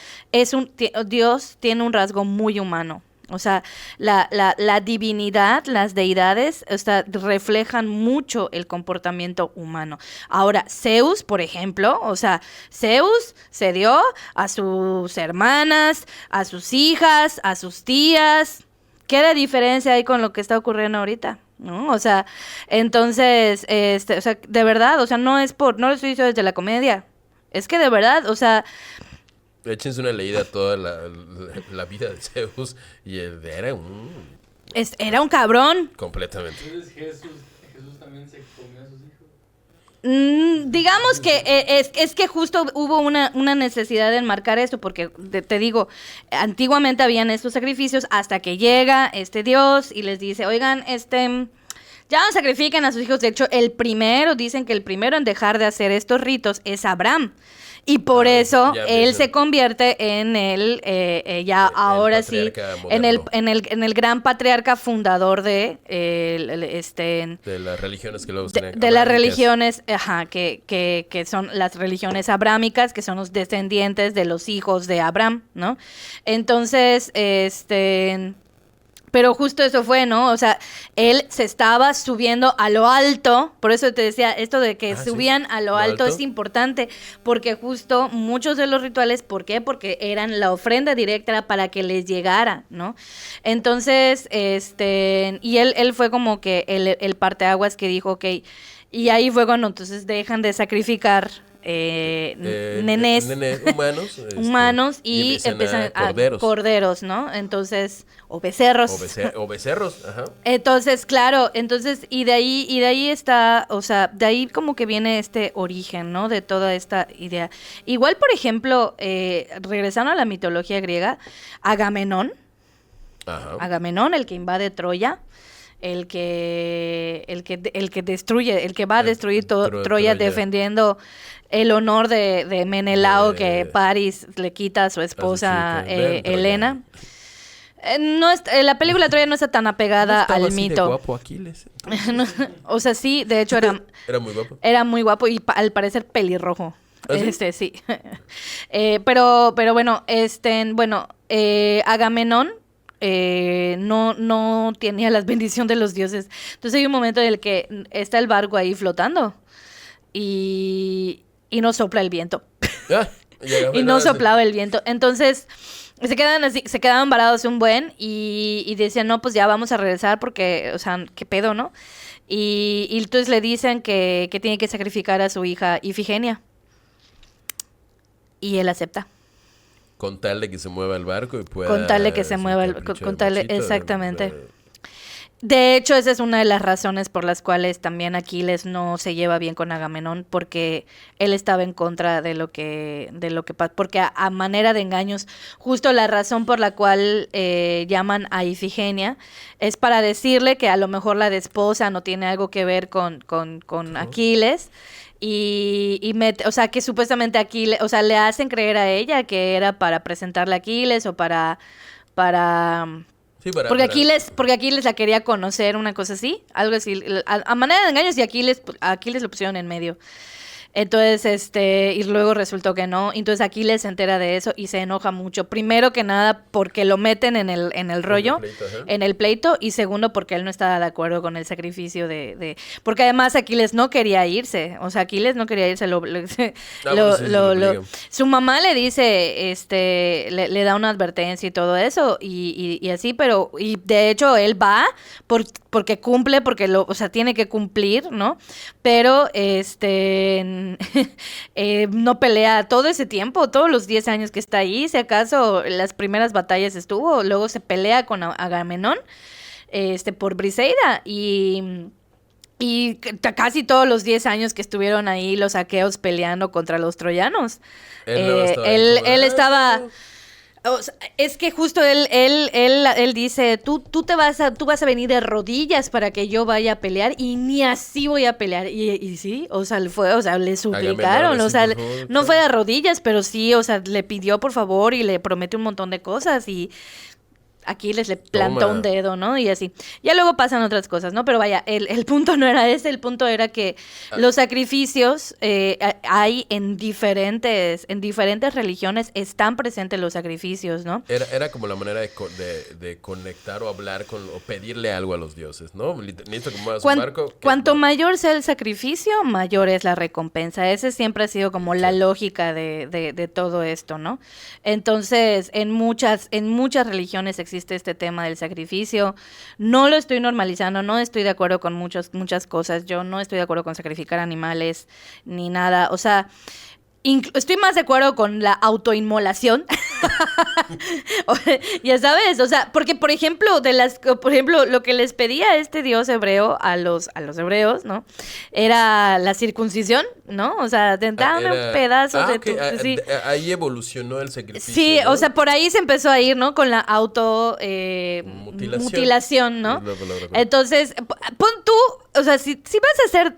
Dios tiene un rasgo muy humano. O sea, la divinidad, las deidades, o sea, reflejan mucho el comportamiento humano. Ahora, Zeus, por ejemplo, o sea, Zeus se dio a sus hermanas, a sus hijas, a sus tías. ¿Qué diferencia hay con lo que está ocurriendo ahorita? ¿No? O sea, entonces, o sea, de verdad, o sea, no lo estoy diciendo desde la comedia. Es que de verdad, o sea, échense una leída a toda la vida de Zeus y era era un cabrón. completamente. Entonces Jesús también se comió a sus hijos. Digamos que es que justo hubo una necesidad de enmarcar esto, porque te digo, antiguamente habían estos sacrificios hasta que llega este Dios y les dice, oigan, ya no sacrifiquen a sus hijos. De hecho, dicen que el primero en dejar de hacer estos ritos es Abraham. Y por eso él se convierte en ahora sí, en el gran patriarca fundador de las religiones que luego de las religiones, que son las religiones abrámicas, que son los descendientes de los hijos de Abraham, ¿no? Entonces, pero justo eso fue, ¿no? O sea, él se estaba subiendo a lo alto, por eso te decía, esto de que subían a lo alto es importante, porque justo muchos de los rituales, ¿por qué? Porque eran la ofrenda directa para que les llegara, ¿no? Entonces, y él fue como que el parteaguas que dijo, ok, y ahí fue cuando entonces dejan de sacrificar nenes humanos y empiezan a corderos, ¿no? Entonces, o becerros. O becerros, ajá. Entonces, claro, y de ahí está, o sea, de ahí como que viene este origen, ¿no? De toda esta idea. Igual, por ejemplo, regresando a la mitología griega, Agamenón, el que invade Troya, el que destruye, el que va a destruir Troya defendiendo el honor de Menelao, que Paris le quita a su esposa Helena. La película Troya no está tan apegada al mito. De guapo Aquiles. No, o sea, sí, de hecho era muy guapo. Era muy guapo y al parecer pelirrojo. Sí. Pero bueno, Agamenón no tenía la bendición de los dioses. Entonces hay un momento en el que está el barco ahí flotando y no sopla el viento. Y no soplaba el viento. Entonces se quedaban varados un buen y decían, no, pues ya vamos a regresar porque, o sea, qué pedo, ¿no? Y entonces le dicen que tiene que sacrificar a su hija Ifigenia. Y él acepta. Con tal de que se mueva el barco y pueda... Con tal de que se mueva exactamente. De hecho, esa es una de las razones por las cuales también Aquiles no se lleva bien con Agamenón, porque él estaba en contra de lo que porque a manera de engaños, justo la razón por la cual llaman a Ifigenia es para decirle que a lo mejor la desposa no tiene algo que ver con Aquiles. O sea, que supuestamente Aquiles, o sea, le hacen creer a ella que era para presentarle a Aquiles o para porque Aquiles la quería conocer, una cosa así, algo así, a manera de engaños, y Aquiles lo pusieron en medio. Entonces, y luego resultó que no. Entonces Aquiles se entera de eso y se enoja mucho. Primero que nada porque lo meten en el rollo, en el pleito, y segundo porque él no estaba de acuerdo con el sacrificio porque además Aquiles no quería irse. O sea, Aquiles no quería irse. Su mamá le dice, le da una advertencia y todo eso, y así, pero, y de hecho él va porque cumple, o sea, tiene que cumplir, ¿no? Pero, no pelea todo ese tiempo, todos los 10 años que está ahí, si acaso las primeras batallas estuvo, luego se pelea con Agamenón, por Briseida, y Y casi todos los 10 años que estuvieron ahí los aqueos peleando contra los troyanos. Él estaba... O sea, es que justo él dice, tú vas a venir de rodillas para que yo vaya a pelear y ni así voy a pelear. Y sí, o sea, le suplicaron, o sea, no fue de rodillas, pero sí, o sea, le pidió por favor y le promete un montón de cosas y Aquiles le plantó un dedo, ¿no? Y así. Ya luego pasan otras cosas, ¿no? Pero vaya, el punto no era ese, el punto era que los sacrificios hay en diferentes religiones, están presentes los sacrificios, ¿no? Era como la manera de conectar o hablar o pedirle algo a los dioses, ¿no? Listo, como a su barco. Cuanto mayor sea el sacrificio, mayor es la recompensa. Ese siempre ha sido como la lógica de todo esto, ¿no? Entonces, en muchas religiones existe este tema del sacrificio. No lo estoy normalizando, no estoy de acuerdo con muchas cosas. Yo no estoy de acuerdo con sacrificar animales ni nada. O sea, estoy más de acuerdo con la autoinmolación. Ya sabes, o sea, porque por ejemplo, lo que les pedía este dios hebreo a los hebreos, ¿no? Era la circuncisión, ¿no? O sea, dame un pedazo de tu... Sí. Ahí evolucionó el sacrificio. Sí, ¿no? o sea, por ahí se empezó a ir, ¿no? Con la mutilación, ¿no? Entonces, pon tú, o sea, si vas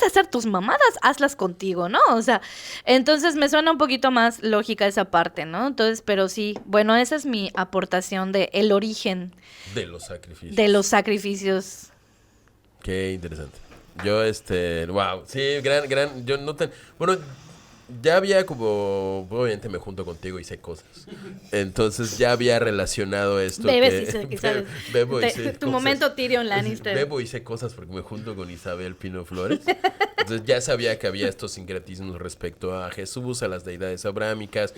a hacer tus mamadas, hazlas contigo, ¿no? O sea, entonces me suena un poquito más lógica esa parte, ¿no? Entonces, pero sí, bueno, esa es mi aportación de el origen de los sacrificios. Qué interesante. Yo, wow, sí, yo no te... Bueno, ya había como... Obviamente me junto contigo y sé cosas. Entonces ya había relacionado esto. Bebo y sé tu cosas. Momento Tyrion Lannister. Bebo y sé cosas porque me junto con Isabel Pino Flores. Entonces ya sabía que había estos sincretismos respecto a Jesús, a las deidades abrámicas.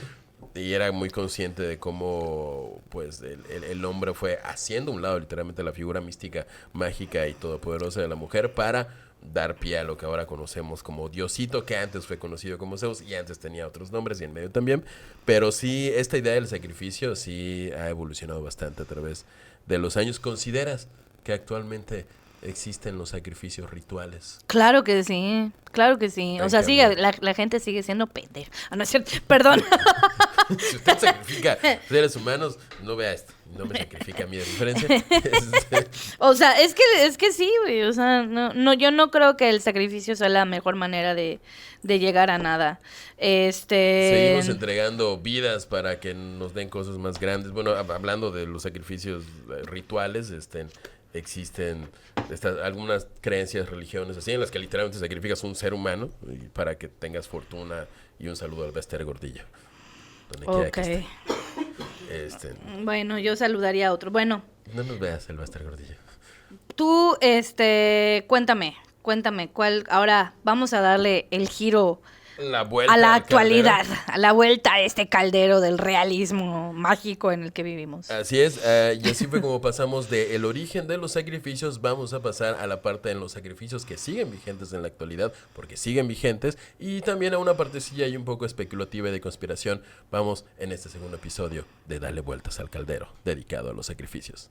Y era muy consciente de cómo pues el hombre fue haciendo a un lado literalmente la figura mística, mágica y todopoderosa de la mujer para dar pie a lo que ahora conocemos como Diosito, que antes fue conocido como Zeus y antes tenía otros nombres y en medio también. Pero sí, esta idea del sacrificio sí ha evolucionado bastante a través de los años. ¿Consideras que actualmente existen los sacrificios rituales? Claro que sí, claro que sí. O sea, la gente sigue siendo pendeja. No es cierto, perdón. Si usted sacrifica seres humanos, no vea esto. No me sacrifica a mí de diferencia. O sea, es que sí, güey. O sea, no, yo no creo que el sacrificio sea la mejor manera de llegar a nada. Seguimos entregando vidas para que nos den cosas más grandes. Bueno, hablando de los sacrificios rituales, existen algunas creencias, religiones así, en las que literalmente sacrificas un ser humano para que tengas fortuna y un saludo al Bester Gordillo. Donde quiera que esté. Bueno, yo saludaría a otro. Bueno. No nos veas el Bester Gordillo. Tú, cuéntame, ¿cuál? Ahora vamos a darle el giro a la actualidad, a la vuelta a este caldero del realismo mágico en el que vivimos. Así es, y así fue como pasamos del origen de los sacrificios, vamos a pasar a la parte de los sacrificios que siguen vigentes en la actualidad, porque siguen vigentes, y también a una partecilla y un poco especulativa y de conspiración. Vamos en este segundo episodio de Dale Vueltas al Caldero, dedicado a los sacrificios.